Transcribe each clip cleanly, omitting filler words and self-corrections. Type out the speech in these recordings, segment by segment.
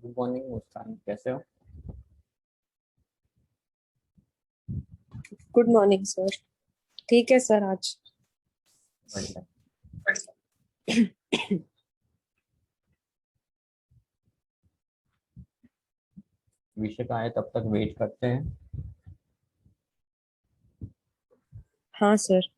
Good morning मुस्कान, कैसे हो? Good morning sir. ठीक है सर आज। बढ़िया। विषय का है, तब तक वेट करते हैं। हाँ सर।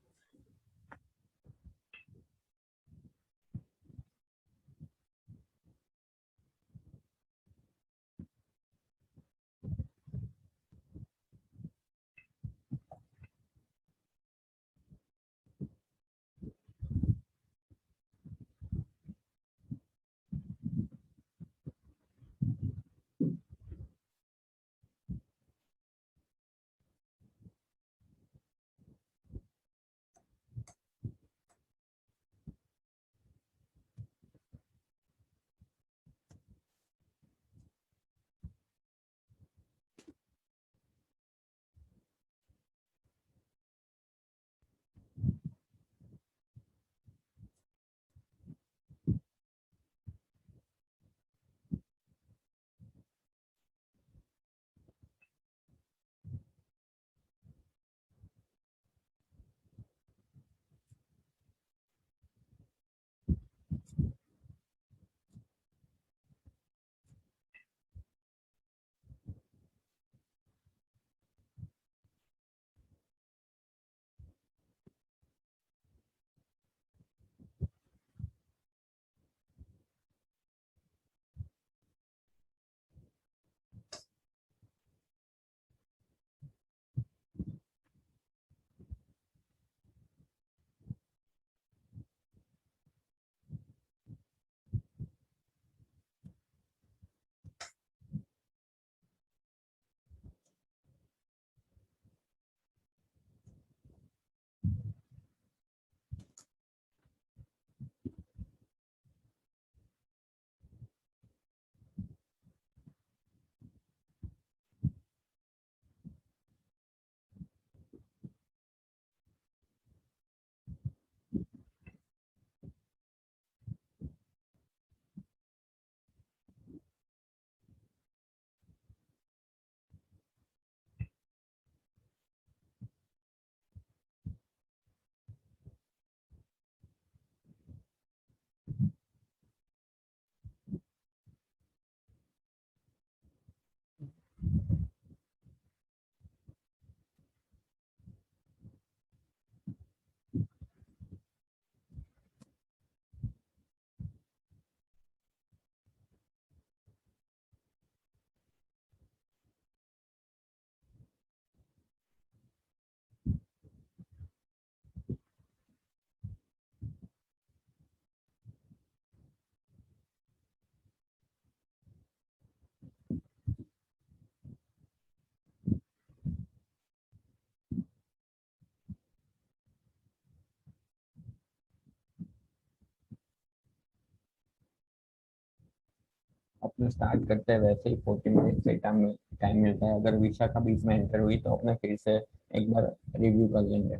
अपने स्टार्ट करते हैं वैसे ही 40 मिनट से टाइम मिलता है। अगर विशा का बीच में एंटर हुई तो अपने फिर से एक बार रिव्यू कर लेंगे।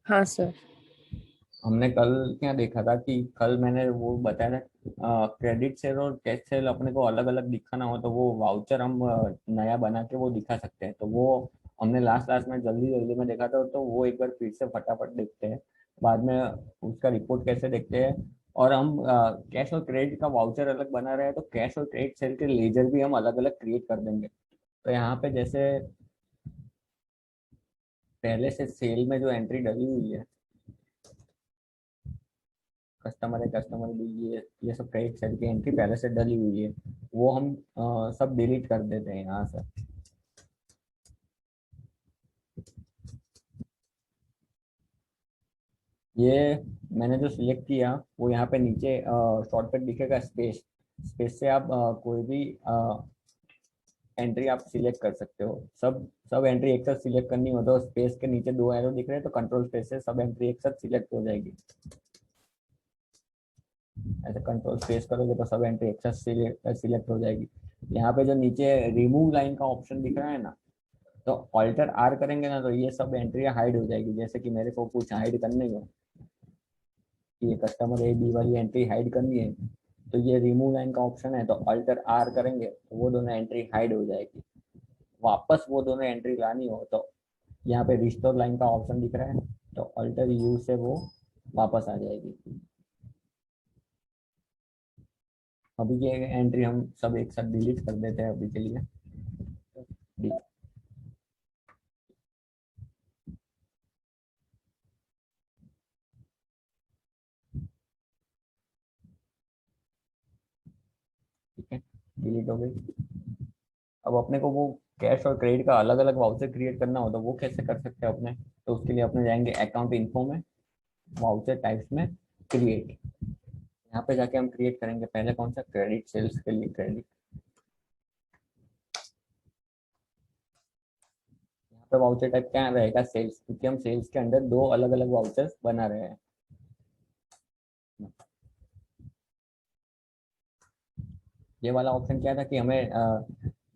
हाँ सर। हमने कल क्या देखा था कि कल मैंने वो बताया था, क्रेडिट सेल और कैश सेल अपने को अलग अलग दिखाना हो तो वो वाउचर हम नया बना के वो दिखा सकते हैं। तो वो हमने लास्ट लास्ट में जल्दी जल्दी में देखा था, तो वो एक बार फिर से फटाफट देखते हैं। बाद में उसका रिपोर्ट कैसे देखते हैं। और हम कैश और क्रेडिट का वाउचर अलग बना रहे हैं, तो कैश और क्रेडिट सेल के लेजर भी हम अलग अलग क्रिएट कर देंगे। तो यहाँ पे जैसे पहले से सेल में जो एंट्री डली हुई है, कस्टमर भी ये सब क्रेडिट सेल की एंट्री पहले से डली हुई है, वो हम सब डिलीट कर देते हैं यहाँ से। ये मैंने जो सिलेक्ट किया वो यहाँ पे नीचे शॉर्टकट दिखेगा स्पेस। स्पेस से आप कोई भी एंट्री आप सिलेक्ट कर सकते हो। सब सब एंट्री एक साथ सिलेक्ट करनी हो तो स्पेस के नीचे दो एरो दिख रहे हैं, तो कंट्रोल स्पेस से सब एंट्री एक साथ सिलेक्ट हो जाएगी। ऐसे कंट्रोल स्पेस करोगे तो सब एंट्री एक साथ सिलेक्ट हो जाएगी। यहाँ पे जो नीचे रिमूव लाइन का ऑप्शन दिख रहा है ना, तो ऑल्टर आर करेंगे ना तो ये सब एंट्री हाइड हो जाएगी। जैसे कि मेरे को कुछ हाइड करने हो कि ये कस्टमर ए बी वाली एंट्री हाइड करनी है, तो ये रिमूव लाइन का ऑप्शन है, तो अल्टर आर करेंगे तो वो दोनों एंट्री हाइड हो जाएगी। वापस वो दोनों एंट्री लानी हो तो यहाँ पे रिस्टोर लाइन का ऑप्शन दिख रहा है, तो अल्टर यू से वो वापस आ जाएगी। अभी ये एंट्री हम सब एक साथ डिलीट कर देते हैं अभी के लिए। ठीक है, डिलीट हो गई। अब अपने को वो कैश और क्रेडिट का अलग अलग वाउचर क्रिएट करना हो तो वो कैसे कर सकते हैं अपने? तो उसके लिए अपने जाएंगे अकाउंट इन्फो में, वाउचर टाइप्स में, क्रिएट। यहाँ पे जाके हम क्रिएट करेंगे पहले कौन सा, क्रेडिट सेल्स के लिए क्रेडिट। यहाँ पे वाउचर टाइप क्या रहेगा, सेल्स, क्योंकि हम सेल्स के अंदर दो अलग अलग वाउचर्स बना रहे हैं। ये वाला ऑप्शन क्या था कि हमें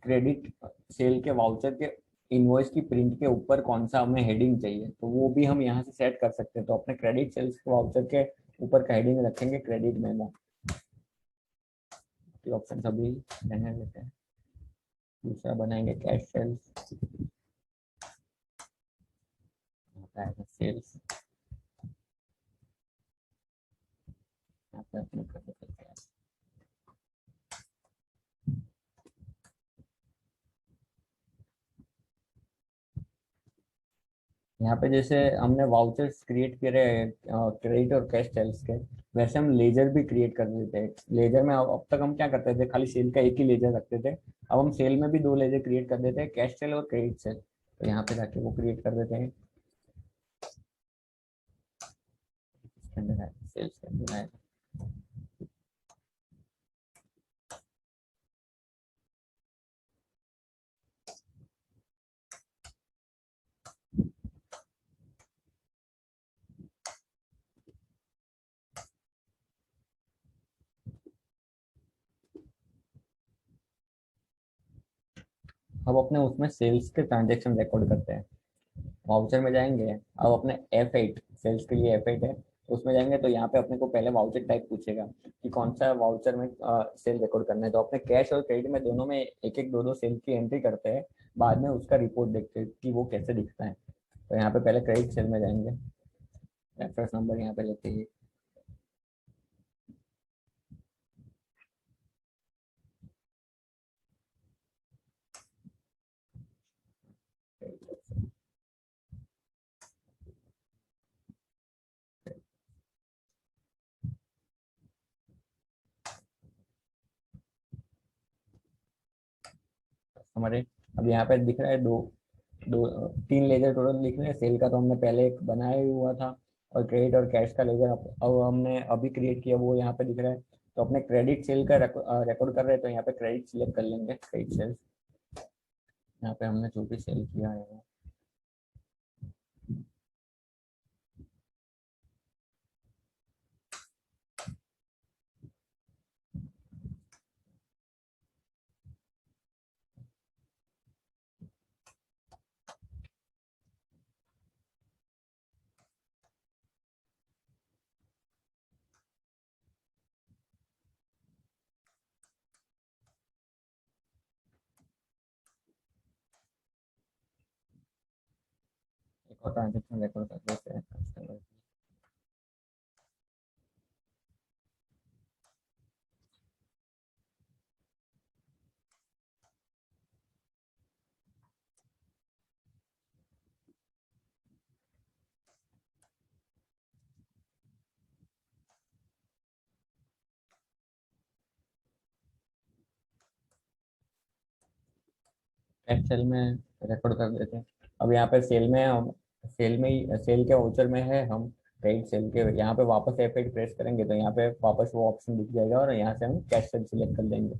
क्रेडिट सेल के वाउचर के इनवॉइस की प्रिंट के ऊपर कौन सा हमें हेडिंग चाहिए, तो वो भी हम यहाँ से सेट कर सकते हैं। तो अपने क्रेडिट सेल्स के वाउचर के ऊपर का हेडिंग रखेंगे क्रेडिट मेमो। ऑप्शन सभी रहने देते हैं। दूसरा बनाएंगे कैश सेल्स, सेल्स, यहाँ पे अपने कर सकते हैं। यहाँ पे जैसे हमने वाउचर्स क्रिएट करे क्रेडिट और कैश सेल्स के, वैसे हम लेजर भी क्रिएट कर देते हैं। लेजर में अब तक हम क्या करते थे, खाली सेल का एक ही लेजर रखते थे। अब हम सेल में भी दो लेजर क्रिएट कर देते हैं, कैश सेल और क्रेडिट सेल। तो यहाँ पे जाके वो क्रिएट कर देते हैं। सेल्स के अंदर आएगा। अब अपने उसमें सेल्स के ट्रांजेक्शन रिकॉर्ड करते हैं। वाउचर में जाएंगे, अब अपने F8 सेल्स के लिए F8 है, तो उसमें जाएंगे तो यहाँ पे अपने को पहले वाउचर टाइप पूछेगा कि कौन सा वाउचर में सेल रिकॉर्ड करना है। तो अपने कैश और क्रेडिट में दोनों में एक एक दो दो सेल की एंट्री करते हैं, बाद में उसका रिपोर्ट देखते हैं कि वो कैसे दिखता है। तो यहाँ पे पहले क्रेडिट सेल में जाएंगे, रेफरेंस नंबर यहाँ पे लेते हैं। हमारे अब यहाँ पे दिख रहा है दो दो तीन लेजर टोटल दिख रहे हैं। सेल का तो हमने पहले एक बनाया ही हुआ था, और क्रेडिट और कैश का लेजर अब हमने अभी क्रिएट किया, वो यहाँ पे दिख रहा है। तो अपने क्रेडिट सेल का रिकॉर्ड कर रहे हैं, तो यहाँ पे क्रेडिट सिलेक्ट कर लेंगे, क्रेडिट सेल। यहाँ पे हमने जो भी सेल किया है वो। एक और ट्रांजेक्शन रिकॉर्ड कर देते हैं कस्टमर। एक्सेल में रिकॉर्ड कर देते हैं। अब यहाँ पे सेल में हम, सेल में ही सेल के वाउचर में है हम, क्रेडिट सेल के यहाँ पे वापस F8 प्रेस करेंगे तो यहाँ पे वापस वो ऑप्शन दिख जाएगा, और यहाँ से हम कैश सेल सिलेक्ट कर देंगे।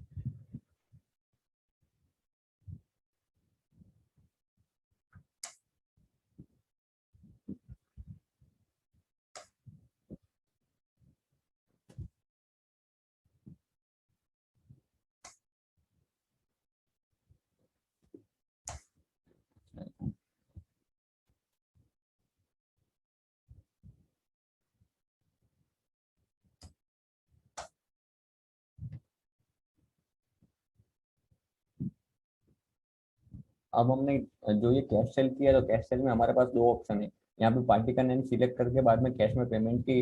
अब हमने जो ये कैश सेल किया, तो कैश सेल में हमारे पास दो ऑप्शन है। यहाँ पे पार्टी का नेम सिलेक्ट करके बाद में कैश में पेमेंट की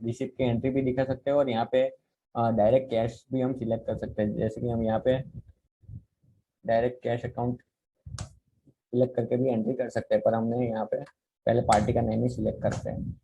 रिसिप्ट की एंट्री भी दिखा सकते हैं, और यहाँ पे डायरेक्ट कैश भी हम सिलेक्ट कर सकते हैं। जैसे कि हम यहाँ पे डायरेक्ट कैश अकाउंट सिलेक्ट करके भी एंट्री कर सकते हैं, पर हमने यहाँ पे पहले पार्टी का नेम ही सिलेक्ट करते हैं।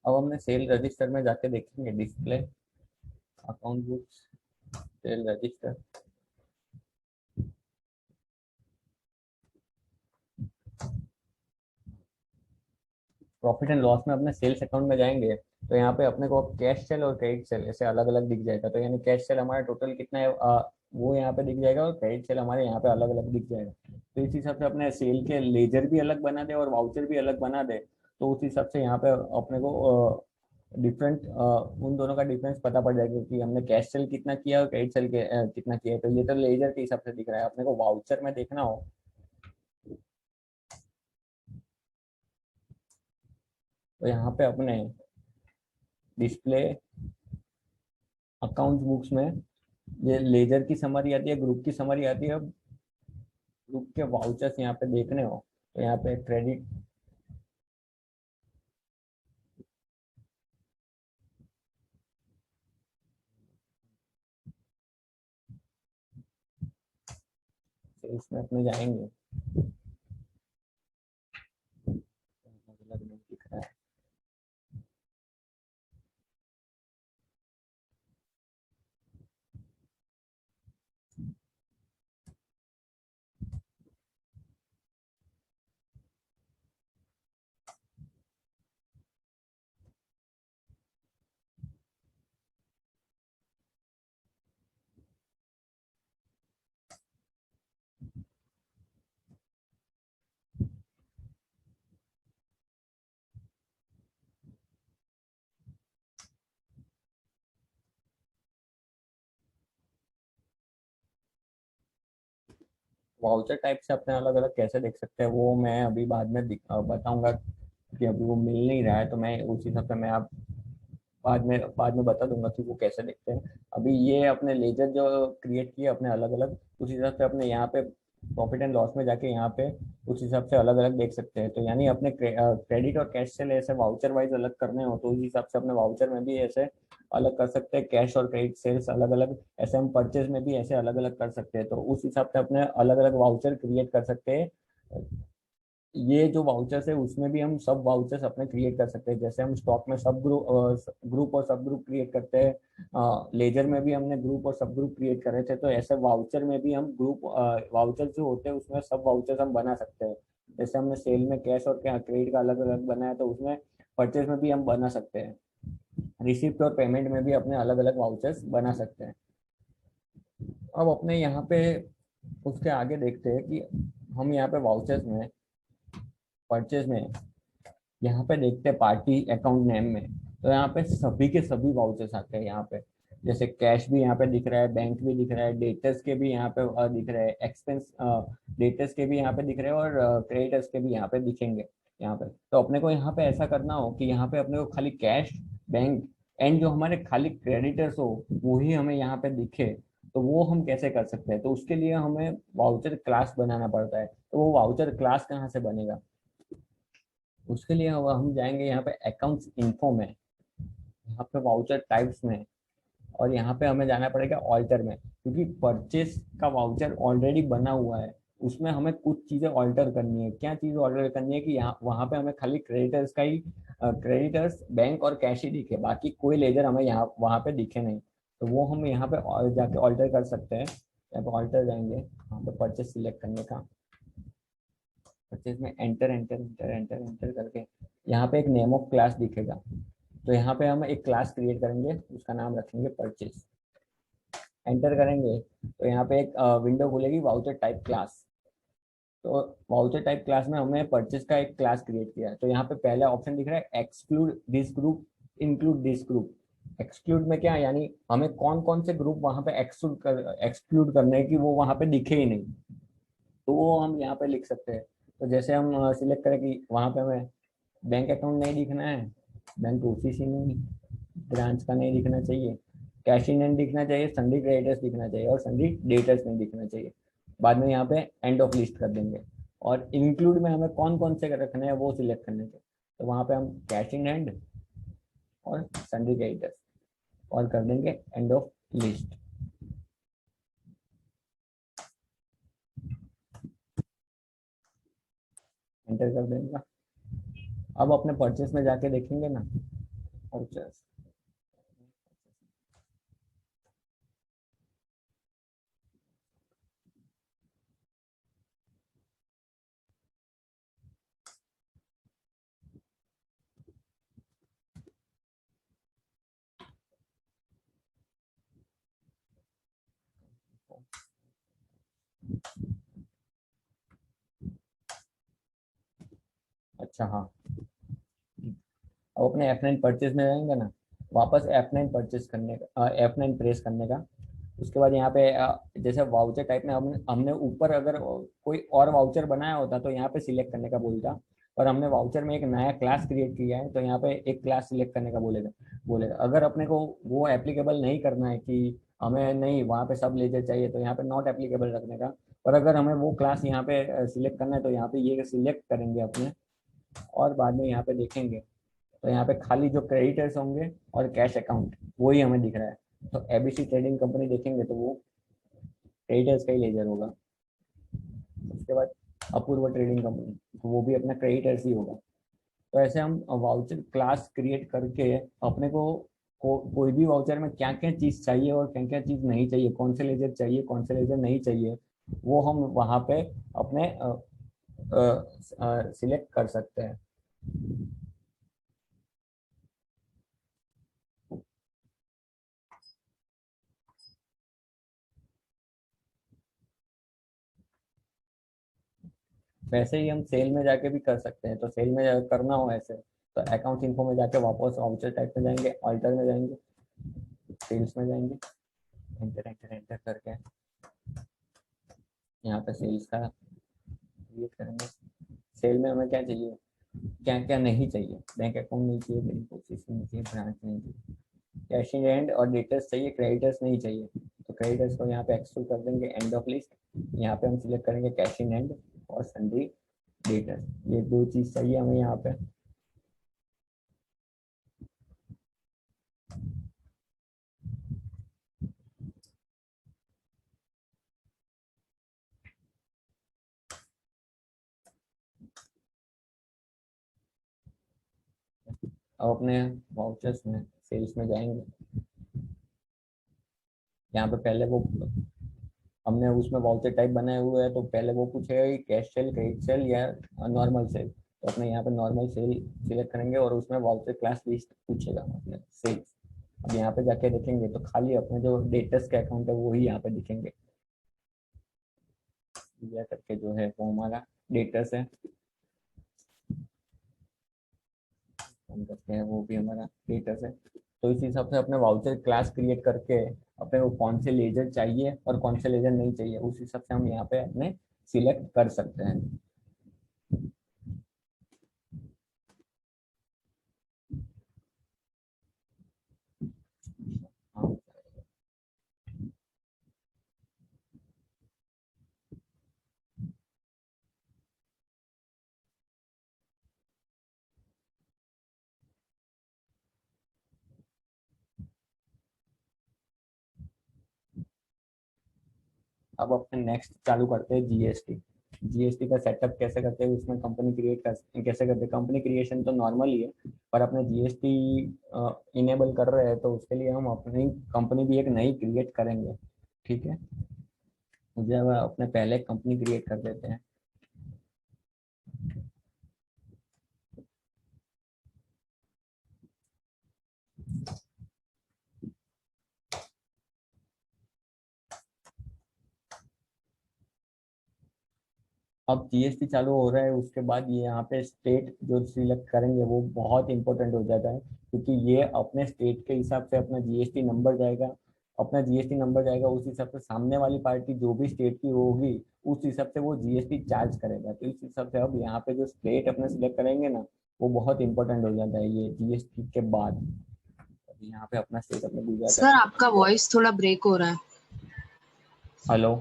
अब हमने सेल रजिस्टर में जाके देखेंगे display account books, cell register. Profit and loss में अपने सेल्स अकाउंट में जाएंगे, तो यहाँ पे अपने को कैश सेल और क्रेडिट सेल ऐसे अलग अलग दिख जाएगा। तो यानी कैश सेल हमारा टोटल कितना है वो यहाँ पे दिख जाएगा, और क्रेडिट सेल हमारे यहाँ पे अलग अलग दिख जाएगा। तो इस हिसाब से अपने सेल के लेजर भी अलग बना दे और वाउचर भी अलग बना दे, तो उस हिसाब से यहाँ पे अपने को डिफरेंट उन दोनों का डिफरेंस पता पड़ जाएगा कि हमने कैश सेल कितना किया और क्रेडिट सेल के कितना किया है। तो ये तो लेजर के हिसाब से दिख रहा है। अपने को वाउचर में देखना हो तो यहाँ पे अपने डिस्प्ले अकाउंट बुक्स में ये लेजर की समरी आती है, ग्रुप की समरी आती है। ग्रुप के वाउचर्स यहाँ पे देखने हो तो यहाँ पे क्रेडिट सेल्स में अपने जाएंगे, अलग अलग दिख रहा है। वाउचर टाइप से अपने अलग अलग कैसे देख सकते हैं वो मैं अभी बाद में बताऊंगा, कि अभी वो मिल नहीं रहा है। तो मैं उस हिसाब से मैं आप बाद में बता दूंगा कि वो कैसे दिखते हैं। अभी ये अपने लेजर जो क्रिएट किए अपने अलग अलग, उस हिसाब से अपने यहाँ पे प्रॉफिट एंड लॉस में जाके यहाँ पे उस हिसाब से अलग अलग देख सकते हैं। तो यानी अपने क्रेडिट और कैश से ऐसे वाउचर वाइज अलग करने हो तो उस हिसाब से अपने वाउचर में भी ऐसे अलग कर सकते हैं, कैश और क्रेडिट सेल्स अलग अलग। ऐसे हम परचेज में भी ऐसे अलग अलग कर सकते हैं, तो उस हिसाब से अपने अलग अलग वाउचर क्रिएट कर सकते हैं। ये जो वाउचर्स है उसमें भी हम सब वाउचर्स अपने क्रिएट कर सकते हैं। जैसे हम स्टॉक में सब ग्रुप और सब ग्रुप क्रिएट करते हैं, लेजर में भी हमने ग्रुप और सब ग्रुप क्रिएट करे थे, तो ऐसे वाउचर में भी हम ग्रुप वाउचर जो होते हैं उसमें सब वाउचर्स हम बना सकते हैं। जैसे हमने सेल में कैश और क्रेडिट का अलग अलग बनाया, तो उसमें परचेज में भी हम बना सकते हैं। रिसिप्ट और पेमेंट में भी अपने अलग अलग वाउचर्स बना सकते हैं। अब अपने यहाँ पे उसके आगे देखते हैं कि हम यहाँ पे वाउचर्स में परचेज में यहाँ पे देखते हैं पार्टी अकाउंट नेम में, तो यहाँ पे सभी के सभी वाउचर्स आते हैं यहाँ पे। जैसे कैश भी यहाँ पे दिख रहा है, बैंक भी दिख रहा है, डेटर्स के भी यहाँ पे दिख रहे हैं, एक्सपेंस डेटर्स के भी यहाँ पे दिख रहे हैं, और क्रेडिटर्स के भी यहाँ पे दिखेंगे यहाँ पे। तो अपने को यहाँ पे ऐसा करना हो कि यहाँ पे अपने को खाली कैश, बैंक एंड जो हमारे खाली क्रेडिटर्स हो वो ही हमें यहाँ पे दिखे, तो वो हम कैसे कर सकते हैं? तो उसके लिए हमें वाउचर क्लास बनाना पड़ता है। तो वो वाउचर क्लास कहाँ से बनेगा? उसके लिए हम जाएंगे यहाँ पे अकाउंट्स इन्फो में, यहाँ पे वाउचर टाइप्स में, और यहाँ पे हमें जाना पड़ेगा ऑल्टर में, क्योंकि परचेस का वाउचर ऑलरेडी बना हुआ है। उसमें हमें कुछ चीजें ऑल्टर करनी है। क्या चीज ऑल्टर करनी है कि यहाँ वहाँ पे हमें खाली क्रेडिटर्स का ही क्रेडिटर्स, बैंक और कैश ही दिखे, बाकी कोई लेजर हमें यहाँ वहाँ पे दिखे नहीं। तो वो हम यहाँ पे जाके ऑल्टर कर सकते हैं। यहाँ पे ऑल्टर जाएंगे, यहाँ पे परचेस सिलेक्ट करने का, परचेज में enter enter enter enter enter करके यहाँ पे एक नेम ऑफ क्लास दिखेगा। तो यहाँ पे हम एक क्लास क्रिएट करेंगे, उसका नाम रखेंगे परचेज। एंटर करेंगे तो यहाँ पे एक विंडो खुलेगी, वाउचर टाइप क्लास। तो वाउचर टाइप क्लास में हमने परचेस का एक क्लास क्रिएट किया है। तो यहाँ पे पहला ऑप्शन दिख रहा है exclude this group, include this group. Exclude में क्या है, यानी हमें कौन कौन से ग्रुप वहां पे एक्सक्लूड करने हैं कि वो वहां पे दिखे ही नहीं, तो वो हम यहाँ पे लिख सकते हैं। तो जैसे हम सिलेक्ट करें कि वहां पे हमें बैंक अकाउंट नहीं दिखना है, बैंक ओसीसी नहीं, ब्रांच का नहीं दिखना चाहिए, कैश इन हैंड दिखना चाहिए, सन्डी क्रेडिटर्स दिखना चाहिए और सन्डी डेटर्स नहीं दिखना चाहिए। बाद में यहाँ पे एंड ऑफ लिस्ट कर देंगे। और इंक्लूड में हमें कौन कौन से रखने हैं वो सिलेक्ट करने थे, तो वहाँ पे हम कैश इन हैंड और सन्डी क्रेडिटर्स और कर देंगे एंड ऑफ लिस्ट, एंटर कर देंगे। अब अपने परचेस में जाके देखेंगे ना, परचेस। अच्छा हाँ, अब अपने F9 परचेज में जाएंगे ना, वापस F9 परचेज करने का, F9 प्रेस करने का। उसके बाद यहाँ पे जैसे वाउचर टाइप में हमने हमने ऊपर अगर कोई और वाउचर बनाया होता तो यहाँ पे सिलेक्ट करने का बोलता, और हमने वाउचर में एक नया क्लास क्रिएट किया है तो यहाँ पे एक क्लास सिलेक्ट करने का बोलेगा। बोलेगा अगर अपने को वो एप्लीकेबल नहीं करना है कि हमें नहीं वहाँ पे सब लेजर चाहिए, तो यहाँ पे नॉट एप्लीकेबल रखने का। और अगर हमें वो क्लास यहाँ पे सिलेक्ट करना है तो यहाँ पे ये सिलेक्ट करेंगे अपने, और बाद में यहाँ पे देखेंगे तो यहाँ पे खाली जो क्रेडिटर्स होंगे और कैश अकाउंट वही हमें दिख रहा है। तो एबीसी ट्रेडिंग कंपनी देखेंगे तो वो क्रेडिटर्स का ही लेजर होगा। उसके बाद अपूर्व ट्रेडिंग कंपनी, तो वो भी अपना क्रेडिटर्स ही होगा। तो ऐसे हम वाउचर क्लास क्रिएट करके अपने कोई भी वाउचर में क्या क्या चीज़ चाहिए और क्या क्या चीज़ नहीं चाहिए, कौन से लेजर चाहिए कौन से लेजर नहीं चाहिए, वो हम वहाँ पे अपने सिलेक्ट कर सकते हैं। वैसे ही हम सेल में जाके भी कर सकते हैं। तो सेल में करना हो ऐसे तो अकाउंट इन्फो में जाके वापस वाउचर टाइप में जाएंगे, ऑल्टर में जाएंगे, सेल्स में जाएंगे, एंटर एंटर एंटर करके यहाँ पे सेल्स का क्रिएट करेंगे। सेल में हमें क्या चाहिए क्या क्या नहीं चाहिए, बैंक अकाउंट नहीं चाहिए, बैंक प्रोसेसिंग नहीं चाहिए, ब्रांच नहीं चाहिए, कैश इन हैंड और डेटर्स चाहिए, क्रेडिटर्स नहीं चाहिए। तो क्रेडिटर्स को यहाँ पे एक्सक्लूड कर देंगे, एंड ऑफ लिस्ट। यहाँ पे हम सिलेक्ट करेंगे कैश इन हैंड और सन्ड्री डेटर्स, ये दो चीज चाहिए हमें यहाँ पे। अब अपने वाउचर्स में सेल्स में जाएंगे। यहाँ पे पहले वो हमने उसमें वाउचर टाइप बनाए हुए हैं, तो पहले वो पूछेगा कि कैश सेल, क्रेडिट सेल या नॉर्मल सेल। तो अपने यहाँ पे नॉर्मल सेल सिलेक्ट करेंगे और उसमें वाउचर क्लास लिस्ट पूछेगा अपने सेल्स। अब यहाँ पे जाके देखेंगे तो खाली अपने जो डेटर्स के अकाउंट है वो ही यहाँ पे दिखेंगे, या करके जो है वो हमारा डेटर्स है, हम करते हैं वो भी हमारा डेटर्स है। तो इस हिसाब से अपने वाउचर क्लास क्रिएट करके अपने को कौन से लेजर चाहिए और कौन से लेजर नहीं चाहिए उस हिसाब से हम यहाँ पे अपने सिलेक्ट कर सकते हैं। हाँ, अब अपने नेक्स्ट चालू करते हैं जीएसटी। जीएसटी का सेटअप कैसे करते हैं, उसमें कंपनी क्रिएट कर कैसे करते हैं। कंपनी क्रिएशन तो नॉर्मल ही है, पर अपने जीएसटी इनेबल कर रहे हैं तो उसके लिए हम अपनी कंपनी भी एक नई क्रिएट करेंगे। ठीक है, मुझे अब अपने पहले कंपनी क्रिएट कर देते हैं। अब जीएसटी चालू हो रहा है, उसके बाद ये यहाँ पे स्टेट जो सिलेक्ट करेंगे वो बहुत इंपॉर्टेंट हो जाता है, क्योंकि ये अपने स्टेट के हिसाब से अपना जीएसटी नंबर जाएगा। अपना जीएसटी नंबर जाएगा, उस हिसाब से सामने वाली पार्टी जो भी स्टेट की होगी उस हिसाब से वो जीएसटी चार्ज करेगा। तो इस हिसाब से अब यहाँ पे जो स्टेट अपने सिलेक्ट करेंगे ना, वो बहुत इंपॉर्टेंट हो जाता है ये जीएसटी के बाद। अभी यहाँ पे अपना स्टेट अपने गुजरात सर है। आपका वॉइस थोड़ा ब्रेक हो रहा है। हेलो,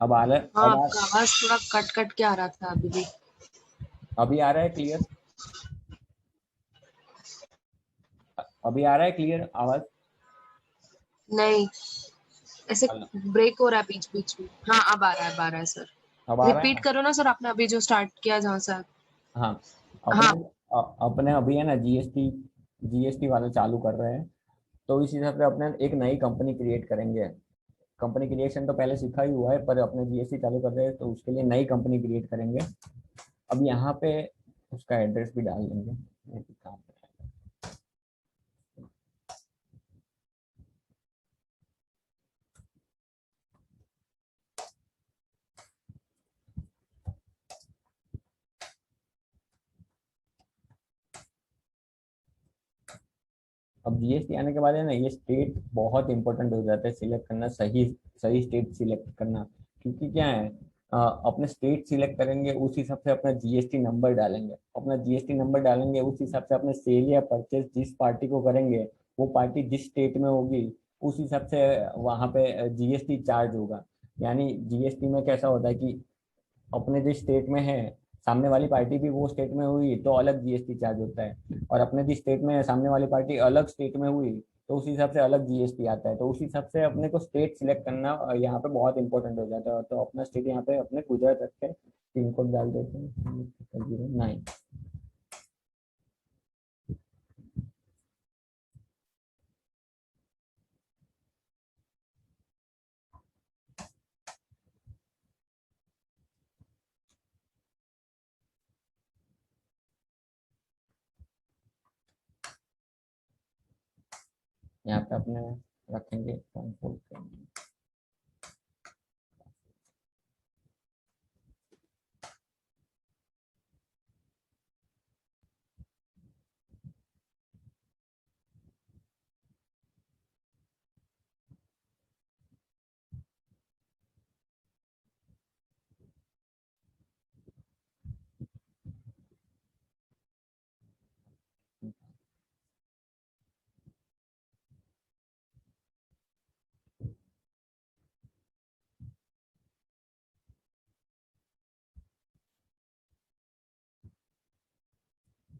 अब आ रहा है? हाँ, आपका आवाज थोड़ा कट कट के आ रहा था अभी भी। अभी आ रहा है क्लियर? अभी आ रहा है क्लियर आवाज? नहीं, ऐसे हेलो, ब्रेक हो रहा है बीच बीच में। हाँ, अब आ रहा है, अब आ रहा है सर। अब आ रहा रिपीट है? करो ना सर, आपने अभी जो स्टार्ट किया जहाँ से हाँ, अपने हाँ। अपने अभी है ना जीएसटी, जीएसटी वाले चालू कर रहे हैं। तो इस हिसाब से अपने एक नई कंपनी क्रिएट करेंगे। कंपनी क्रिएशन तो पहले सीखा ही हुआ है, पर अपने जीएसटी चालू कर रहे हैं तो उसके लिए नई कंपनी क्रिएट करेंगे। अब यहाँ पे उसका एड्रेस भी डाल देंगे, ये भी काम है। अब जीएसटी आने के बाद है ना, ये स्टेट बहुत इंपॉर्टेंट हो जाता है सिलेक्ट करना, सही सही स्टेट सिलेक्ट करना। क्योंकि क्या है, अपने स्टेट सिलेक्ट करेंगे उस हिसाब से अपना जीएसटी नंबर डालेंगे, अपना जीएसटी नंबर डालेंगे उस हिसाब से अपने सेल या परचेज जिस पार्टी को करेंगे, वो पार्टी जिस स्टेट में होगी उस हिसाब से वहां पे जीएसटी चार्ज होगा। यानी जीएसटी में कैसा होता है कि अपने जिस स्टेट में है, सामने वाली पार्टी भी वो स्टेट में हुई तो अलग जीएसटी चार्ज होता है, और अपने जिस स्टेट में है सामने वाली पार्टी अलग स्टेट में हुई तो उस हिसाब से अलग जीएसटी आता है। तो उस हिसाब से अपने को स्टेट सिलेक्ट करना यहाँ पे बहुत इंपॉर्टेंट हो जाता है। तो अपना स्टेट यहाँ पे अपने गुजरात रख के पिन कोड डाल देते हैं 009। यहाँ पे अपने रखेंगे ट्रांसपोर्ट करेंगे।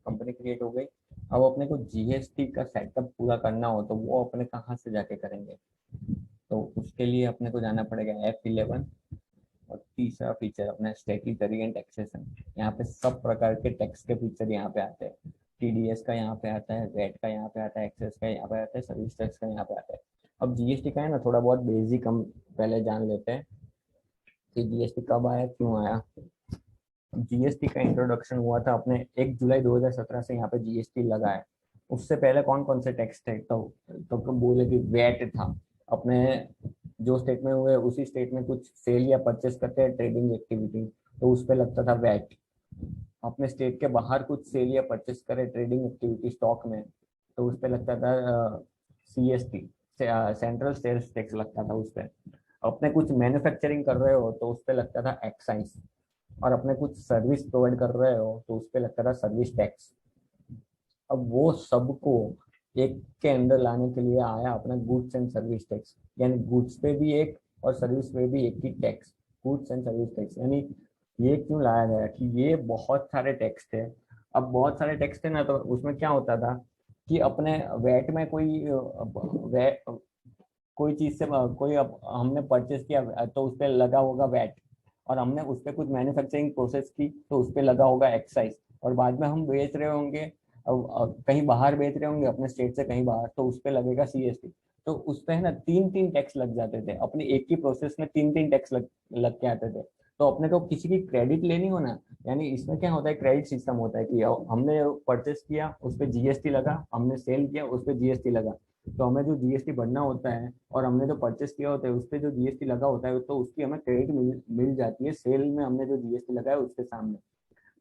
कंपनी क्रिएट हो गई। अब अपने को जीएसटी का सेटअप पूरा करना हो तो वो अपने कहाँ से जाके करेंगे? तो उसके लिए अपने को जाना पड़ेगा F11। और तीसरा फीचर अपना स्टैट्यूटरी एंड टैक्सेशन। यहाँ पे सब प्रकार के टैक्स के फीचर यहाँ पे आते हैं। टीडीएस का यहाँ पे आता है, वेट का यहाँ पे आता है, एक्सेस का यहाँ पे आता है, सर्विस टैक्स का यहाँ पे आता है। अब जीएसटी का है ना, थोड़ा बहुत बेसिक हम पहले जान लेते हैं कि जीएसटी कब आया, क्यों आया। जीएसटी का इंट्रोडक्शन हुआ था अपने 1 जुलाई 2017 से यहाँ पे जीएसटी लगा है। उससे पहले कौन कौन से टैक्स थे? तो बोले कि वेट था। अपने जो स्टेट में हुए उसी स्टेट में कुछ सेल या परचेस करते हैं ट्रेडिंग एक्टिविटी, तो उस पर लगता था वेट। अपने स्टेट के बाहर कुछ सेल या परचेस करे ट्रेडिंग एक्टिविटी स्टॉक में, तो उस पर लगता था सीएसटी, सेंट्रल सेल्स टैक्स लगता था उस पर। अपने कुछ मैन्युफैक्चरिंग कर रहे हो तो उस पर लगता था एक्साइज, और अपने कुछ सर्विस प्रोवाइड कर रहे हो तो उस पर लगता था सर्विस टैक्स। अब वो सबको एक के अंदर लाने के लिए आया अपना गुड्स एंड सर्विस टैक्स। यानी गुड्स पे भी एक और सर्विस पे भी एक ही tax, goods and service tax. यानी ये क्यों लाया गया कि ये बहुत सारे टैक्स थे। अब बहुत सारे टैक्स थे ना, तो उसमें क्या होता था कि अपने वैट में कोई चीज से कोई हमने परचेस किया तो उस पर लगा होगा वैट, और हमने उस पर कुछ मैन्युफैक्चरिंग प्रोसेस की तो उस पर लगा होगा एक्साइज, और बाद में हम बेच रहे होंगे कहीं बाहर बेच रहे होंगे अपने स्टेट से कहीं बाहर, तो उस पर लगेगा सीएसटी। तो उस पे है ना तीन तीन टैक्स लग जाते थे, अपनी एक ही प्रोसेस में तीन तीन टैक्स लग के आते थे। तो अपने को किसी की क्रेडिट लेनी हो ना, यानी इसमें क्या होता है, क्रेडिट सिस्टम होता है कि हमने परचेस किया उस पर जीएसटी लगा, हमने सेल किया उस पर जीएसटी लगा। तो हमें जो जीएसटी भरना होता है और हमने जो परचेस किया होता है उस पर जो जीएसटी लगा होता है तो उसकी हमें क्रेडिट मिल जाती है सेल में हमने जो जीएसटी लगाया उसके सामने।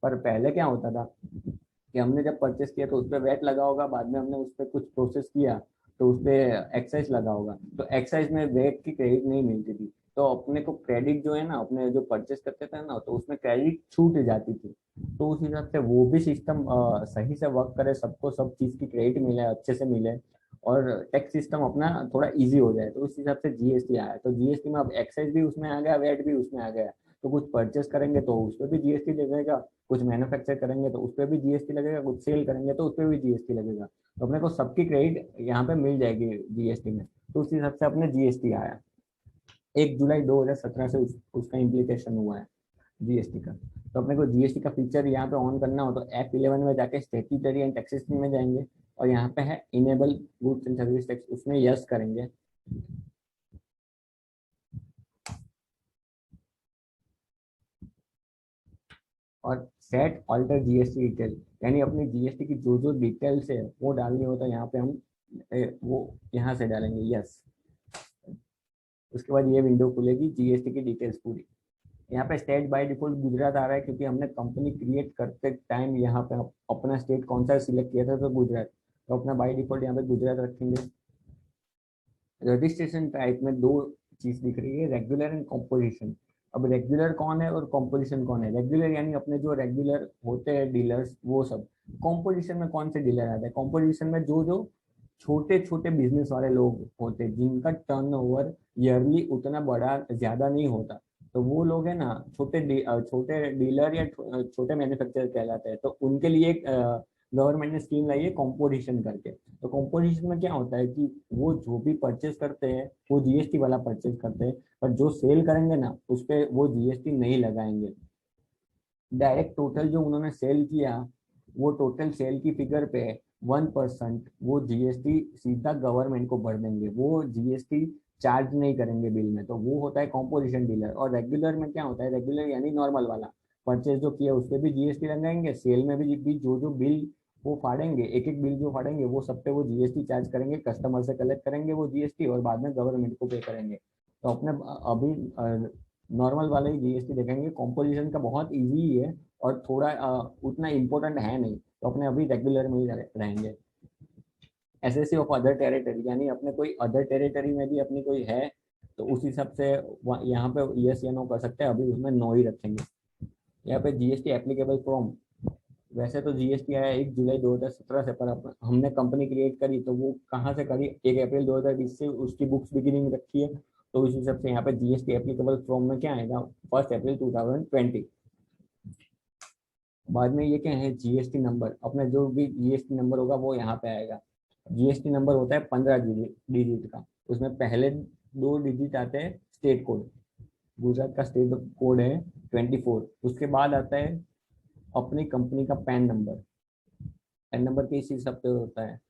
पर पहले क्या होता था कि हमने जब परचेस किया तो उस पर वैट लगा होगा, बाद में हमने उस पर कुछ प्रोसेस किया तो उस पर एक्साइज लगा होगा, तो एक्साइज में वैट की क्रेडिट नहीं मिलती थी। तो अपने को क्रेडिट जो है ना, अपने जो परचेस करते थे ना, तो उसमें क्रेडिट छूट जाती थी। तो उस हिसाब से वो भी सिस्टम सही से वर्क करे, सबको सब चीज की क्रेडिट मिले, अच्छे से मिले, और टैक्स सिस्टम अपना थोड़ा इजी हो जाए, तो उस हिसाब से जीएसटी आया। तो जीएसटी में अब एक्साइज भी उसमें आ गया, वैट भी उसमें आ गया। तो कुछ परचेस करेंगे तो उस पर भी जीएसटी लगेगा, कुछ मैन्युफैक्चर करेंगे तो उस पर भी जीएसटी लगेगा, कुछ सेल करेंगे तो उस पर भी जीएसटी लगेगा। तो अपने को सबकी क्रेडिट यहाँ पे मिल जाएगी जीएसटी में। तो उस हिसाब से अपने जीएसटी आया 1 जुलाई 2017 से उसका इम्प्लीकेशन हुआ है जीएसटी का। तो अपने को जीएसटी का फीचर यहाँ पे ऑन करना हो तो ऐप 11 में जाके स्टेट्यूटरी एंड टैक्सेशन में जाएंगे, और यहाँ पे है enable goods and service tax, उसमें यस करेंगे। और सेट ऑल्टर जीएसटी डिटेल, यानी अपनी जीएसटी की जो जो डिटेल्स है वो डालनी होता है यहाँ पे हम वो यहाँ से डालेंगे यस। उसके बाद ये विंडो खुलेगी जीएसटी की डिटेल्स पूरी। यहाँ पे स्टेट बाय डिफॉल्ट गुजरात आ रहा है क्योंकि हमने कंपनी क्रिएट करते टाइम यहाँ पे अपना स्टेट कौन सा सिलेक्ट किया था, तो गुजरात। तो अपना बाय डिफॉल्ट यहाँ पे गुजरात रखेंगे। रजिस्ट्रेशन टाइप में दो चीज दिख रही है, रेगुलर एंड कॉम्पोजिशन। अब रेगुलर कौन है और कॉम्पोजिशन कौन है? रेगुलर यानी अपने जो रेगुलर होते हैं डीलर्स वो सब। कॉम्पोजिशन में कौन से डीलर आते हैं? कॉम्पोजिशन में जो जो छोटे छोटे बिजनेस वाले लोग होते हैं जिनका टर्नओवर ईयरली उतना बड़ा ज्यादा नहीं होता, तो वो लोग है ना छोटे डीलर या छोटे मैन्युफैक्चरर कहलाते हैं। तो उनके लिए गवर्नमेंट ने स्कीम लाई है कॉम्पोजिशन करके। तो कॉम्पोजिशन में क्या होता है कि वो जो भी परचेज करते हैं वो जीएसटी वाला परचेज करते हैं, पर जो सेल करेंगे ना उस पर वो जीएसटी नहीं लगाएंगे। डायरेक्ट टोटल जो उन्होंने सेल किया वो टोटल सेल की फिगर पे 1% वो जीएसटी सीधा गवर्नमेंट को भर देंगे, वो जीएसटी चार्ज नहीं करेंगे बिल में। तो वो होता है कॉम्पोजिशन डीलर। और रेगुलर में क्या होता है? रेगुलर यानी नॉर्मल वाला परचेज जो किया उस पर भी जीएसटी लगाएंगे, सेल में भी जो जो बिल वो फाड़ेंगे, एक एक बिल जो फाड़ेंगे वो सब पे वो जीएसटी चार्ज करेंगे, कस्टमर से कलेक्ट करेंगे वो जीएसटी और बाद में गवर्नमेंट को पे करेंगे। तो अपने अभी नॉर्मल वाले ही जीएसटी देखेंगे। कॉम्पोजिशन का बहुत इजी ही है और थोड़ा उतना इम्पोर्टेंट है नहीं, तो अपने अभी रेगुलर में ही रहेंगे। एसएससी ऑफ अदर टेरिटरी, यानी अपने कोई अदर टेरिटरी में भी अपनी कोई है तो उस हिसाब से यहाँ पे यस या नो कर सकते हैं, अभी उसमें नो ही रखेंगे। यहाँ पे जीएसटी एप्लीकेबल फ्रॉम, वैसे तो जीएसटी आया 1 जुलाई 2017 से, पर हमने कंपनी क्रिएट करी तो वो कहाँ से करी? 1 अप्रैल 2020 से उसकी बुक्स बिगिनिंग रखी है। तो उस हिसाब से यहाँ पे जीएसटी एप्लीकेबल फ्रॉम में क्या आएगा? 1 अप्रैल 2020। बाद में ये क्या है? GST number. अपना जो भी जीएसटी नंबर होगा वो यहाँ पे आएगा। जीएसटी नंबर होता है 15 डिजिट का, उसमें पहले 2 डिजिट आते हैं स्टेट कोड। गुजरात का स्टेट कोड है 24। उसके बाद आता है अपनी कंपनी का पैन नंबर। पैन नंबर के इसी हिसाब से होता है।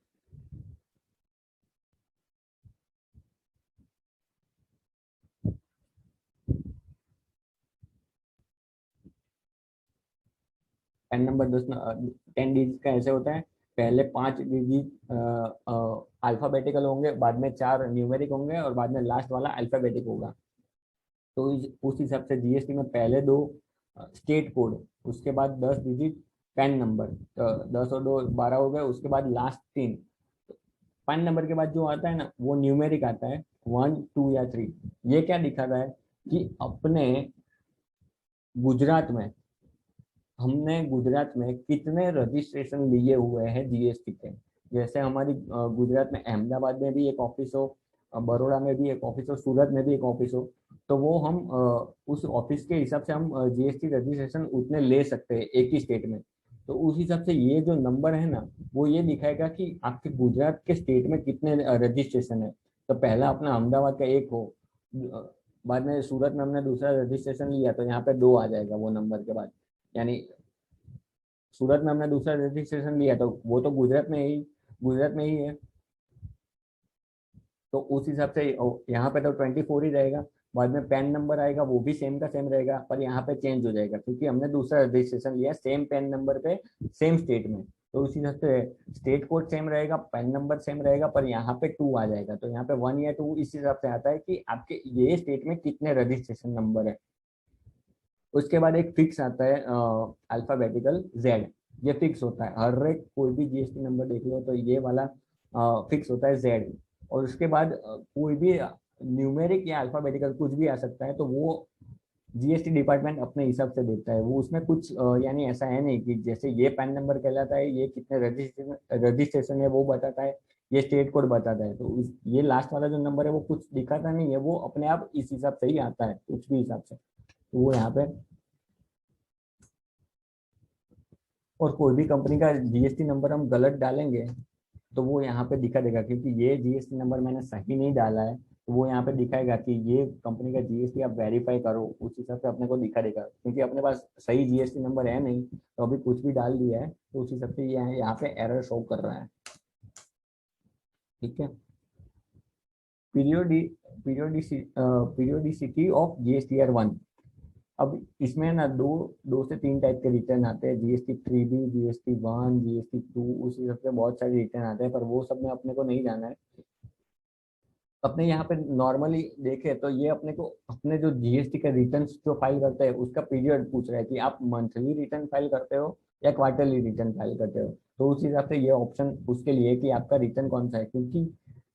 पैन नंबर 10 डिजिट का ऐसे होता है। पहले 5 डिजिट अल्फाबेटिकल होंगे, बाद में 4 न्यूमेरिक होंगे और बाद में लास्ट वाला अल्फाबेटिक होगा। तो उस हिसाब से जीएसटी में पहले 2 स्टेट कोड, उसके बाद 10 डिजिट पैन नंबर, तो 10 और 2 12 हो गए। उसके बाद लास्ट 3 पैन नंबर के बाद जो आता है ना वो न्यूमेरिक आता है, 1 2 या 3। ये क्या दिखा रहा है कि अपने गुजरात में, हमने गुजरात में कितने रजिस्ट्रेशन लिए हुए हैं जीएसटी के। जैसे हमारी गुजरात में अहमदाबाद में भी एक ऑफिस हो, बड़ौदा में भी एक ऑफिस हो, सूरत में भी एक ऑफिस हो, तो वो हम उस ऑफिस के हिसाब से हम जीएसटी रजिस्ट्रेशन उतने ले सकते हैं एक ही स्टेट में। तो उस हिसाब से ये जो नंबर है ना वो ये दिखाएगा कि आपके गुजरात के स्टेट में कितने रजिस्ट्रेशन है। तो पहला अपना अहमदाबाद का एक हो, बाद में सूरत में हमने दूसरा रजिस्ट्रेशन लिया तो यहाँ पे 2 आ जाएगा वो नंबर के बाद। यानी सूरत में हमने दूसरा रजिस्ट्रेशन लिया तो वो तो गुजरात में ही है। तो उस हिसाब से यहाँ पे तो 24 ही रहेगा। बाद में पैन नंबर आएगा वो भी सेम का सेम रहेगा, पर यहाँ पे चेंज हो जाएगा क्योंकि हमने दूसरा रजिस्ट्रेशन लिया सेम पैन नंबर पे सेम स्टेट में। तो उसी हिसाब से स्टेट कोड सेम रहेगा, पैन नंबर सेम रहेगा, पर यहाँ पे 2 आ जाएगा। तो यहाँ पे 1 या 2 इस हिसाब से आता है कि आपके ये स्टेट में कितने रजिस्ट्रेशन नंबर है। उसके बाद एक फिक्स आता है अल्फाबेटिकल जेड, ये फिक्स होता है हर एक कोई भी जीएसटी नंबर देख लो तो ये वाला फिक्स होता है जेड। और उसके बाद कोई भी न्यूमेरिक या अल्फाबेटिकल कुछ भी आ सकता है, तो वो जीएसटी डिपार्टमेंट अपने हिसाब से देता है। वो उसमें कुछ यानी ऐसा है नहीं कि जैसे ये पैन नंबर कहलाता है, ये कितने रजिस्ट्रेशन है वो बताता है, ये स्टेट कोड बताता है। तो ये लास्ट वाला जो नंबर है वो कुछ दिखाता नहीं है, वो अपने आप इस हिसाब से ही आता है, कुछ भी हिसाब से। तो वो यहाँ पे, और कोई भी कंपनी का जीएसटी नंबर हम गलत डालेंगे तो वो यहाँ पे दिखा देगा, क्योंकि ये जीएसटी नंबर मैंने सही नहीं डाला है, तो वो यहाँ पे दिखाएगा कि ये कंपनी का जीएसटी आप वेरीफाई करो, उस हिसाब से अपने को दिखा देगा। क्योंकि अपने पास सही जीएसटी नंबर है नहीं, तो अभी कुछ भी डाल दिया है, तो उस हिसाब से ये यहाँ पे एरर शो कर रहा है। ठीक है। पीरियोडी पीरियोडिसिटी ऑफ जीएसटीआर 1। अब इसमें ना दो दो से तीन टाइप के रिटर्न आते हैं, जीएसटी 3B, जीएसटी 1, जीएसटी 2, उस हिसाब से बहुत सारे रिटर्न आते हैं, पर वो सब में अपने को नहीं जाना है। अपने यहाँ पे नॉर्मली देखे तो ये अपने को अपने जो जीएसटी का रिटर्न जो फाइल करते हैं उसका पीरियड पूछ रहा है कि आप मंथली रिटर्न फाइल करते हो या क्वार्टरली रिटर्न फाइल करते हो। तो उस हिसाब से ये ऑप्शन उसके लिए कि आपका रिटर्न कौन सा है, क्योंकि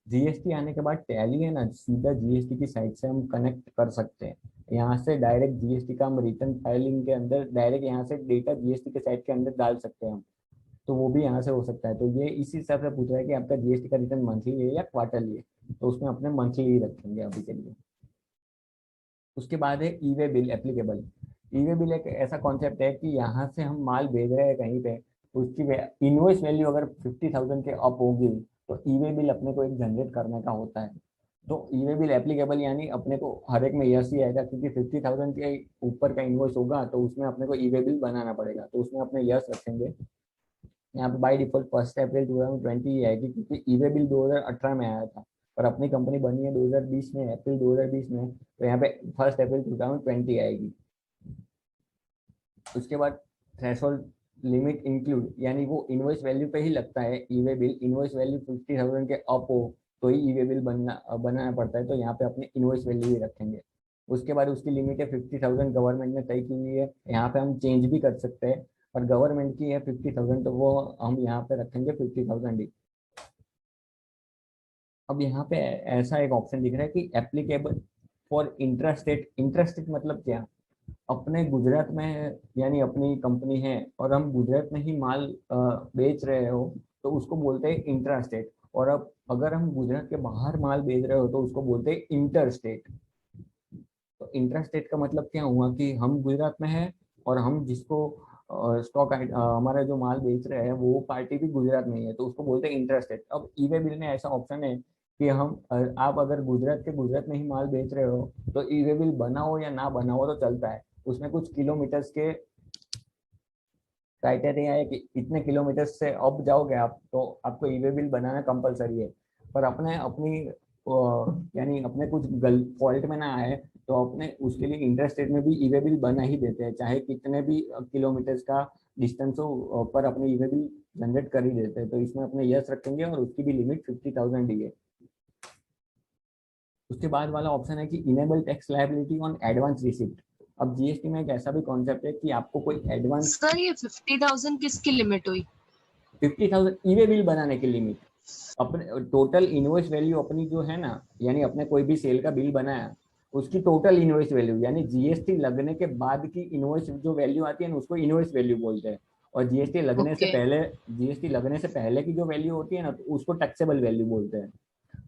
जीएसटी आने के बाद टैली है ना, सीधा जीएसटी की साइट से हम कनेक्ट कर सकते हैं। यहाँ से डायरेक्ट जीएसटी का हम रिटर्न फाइलिंग के अंदर डायरेक्ट यहाँ से डेटा जीएसटी के साइट के अंदर डाल सकते हैं हम। तो वो भी यहाँ से हो सकता है। तो ये इसी हिसाब से पूछ रहा है कि आपका जीएसटी का रिटर्न मंथली है या क्वार्टरली है, तो उसमें अपने मंथली ही रखेंगे अभी के लिए। उसके बाद है ई वे बिल एप्लीकेबल। ई वे बिल एक ऐसा कॉन्सेप्ट है कि यहाँ से हम माल भेज रहे हैं कहीं पे, उसकी इनवॉइस वैल्यू अगर 50,000 के अप होगी तो ई वे बिल अपने को एक जनरेट करने का होता है। तो ई वे बिल एप्लीकेबल यानी अपने को हर एक में यस ही आएगा, क्योंकि 50,000 के ऊपर का इनवॉइस होगा तो उसमें अपने को ई वे बिल बनाना पड़ेगा, तो उसमें अपने यस रखेंगे। यहाँ पे बाई डिफॉल्ट 1 अप्रैल 2020 आएगी, क्योंकि ई वे बिल 2018 में आया था, और अपनी कंपनी बनी है 2020 में, अप्रैल 2020 में, तो यहाँ पे 1 अप्रैल 2020 आएगी। उसके बाद थ्रेशोल्ड लिमिट इंक्लूड, यानी वो इनवॉइस वैल्यू पे ही लगता है ई वे बिल। इनवॉइस वैल्यू 50,000 के अप हो तो ही ई वे बिल बनाना पड़ता है, तो यहाँ पे अपने इनवॉइस वैल्यू ही रखेंगे। उसके बाद उसकी लिमिट है 50,000, गवर्नमेंट ने तय की हुई है, यहाँ पे हम चेंज भी कर सकते हैं, और गवर्नमेंट की है 50,000 तो वो हम यहाँ पे रखेंगे 50,000 ही। अब यहाँ पे ऐसा एक ऑप्शन दिख रहा है कि एप्लीकेबल फॉर इंट्रास्टेट। इंट्रास्टेट मतलब क्या, अपने गुजरात में यानी अपनी कंपनी है और हम गुजरात में ही माल बेच रहे हो तो उसको बोलते हैं इंट्रा स्टेट। और अब अगर हम गुजरात के बाहर माल बेच रहे हो तो उसको बोलते हैं इंटर स्टेट। तो इंट्रा स्टेट का मतलब क्या हुआ कि हम गुजरात में है और हम जिसको स्टॉक हमारा जो माल बेच रहे हैं वो पार्टी भी गुजरात में ही है, तो उसको बोलते हैं इंट्रा स्टेट। अब ई वे बिल में ऐसा ऑप्शन है कि हम आप अगर गुजरात में ही माल बेच रहे हो तो ई वे बिल बनाओ या ना बनाओ तो चलता है। उसमें कुछ किलोमीटर्स के क्राइटेरिया है कि इतने किलोमीटर से अब जाओगे आप तो आपको ई वे बिल बनाना कंपलसरी है। पर अपने अपनी यानी अपने कुछ गल फॉल्ट में ना आए तो अपने उसके लिए इंटरस्टेट में भी ई वे बिल बना ही देते हैं, चाहे कितने भी किलोमीटर्स का डिस्टेंस हो, पर अपने ई वे बिल जनरेट कर ही देते हैं। तो इसमें अपने यस रखेंगे और उसकी भी लिमिट 50,000 ही है। उसके बाद वाला ऑप्शन है कि enable tax liability on advance receipt. अब जीएसटी में एक ऐसा भी कॉन्सेप्ट है कि आपको कोई एडवांस सर ये 50,000 किसकी लिमिट हुई? 50,000 ई वे बिल बनाने की लिमिट, अपने टोटल इनवॉइस वैल्यू अपनी जो है ना, यानी अपने कोई भी सेल का बिल बनाया उसकी टोटल इनवॉइस वैल्यू यानी जीएसटी लगने के बाद की इनवॉइस जो वैल्यू आती है ना उसको इनवॉइस वैल्यू बोलते हैं। और ओके जीएसटी लगने से पहले की जो वैल्यू होती है ना तो उसको टैक्सेबल वैल्यू बोलते हैं।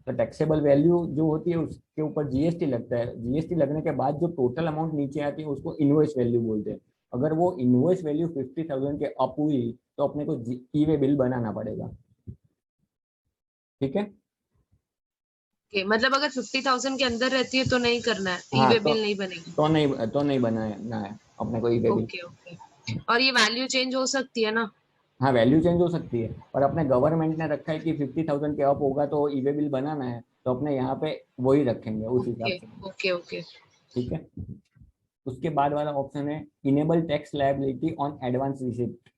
तो टैक्सेबल वैल्यू जो होती है उसके ऊपर जीएसटी लगता है, जीएसटी लगने के बाद जो टोटल अमाउंट नीचे आती है उसको इनवॉइस वैल्यू बोलते हैं। अगर वो इनवॉइस वैल्यू 50,000 के अप हुई तो अपने को ई वे बिल बनाना पड़ेगा। ठीक है। ओके, मतलब अगर 50,000 के अंदर रहती है तो नहीं करना है, ई हाँ वे बिल नहीं बनेगी। तो नहीं बनाना है अपने को ई वे बिल। Okay okay. और ये वैल्यू चेंज हो सकती है ना? हाँ वैल्यू चेंज हो सकती है, और अपने गवर्नमेंट ने रखा है कि 50,000 के अप होगा तो ई वे बिल बनाना है, तो अपने यहाँ पे वही रखेंगे उस हिसाब ओके से। Okay okay. ठीक है। उसके बाद वाला ऑप्शन है enable tax liability on advance receipt.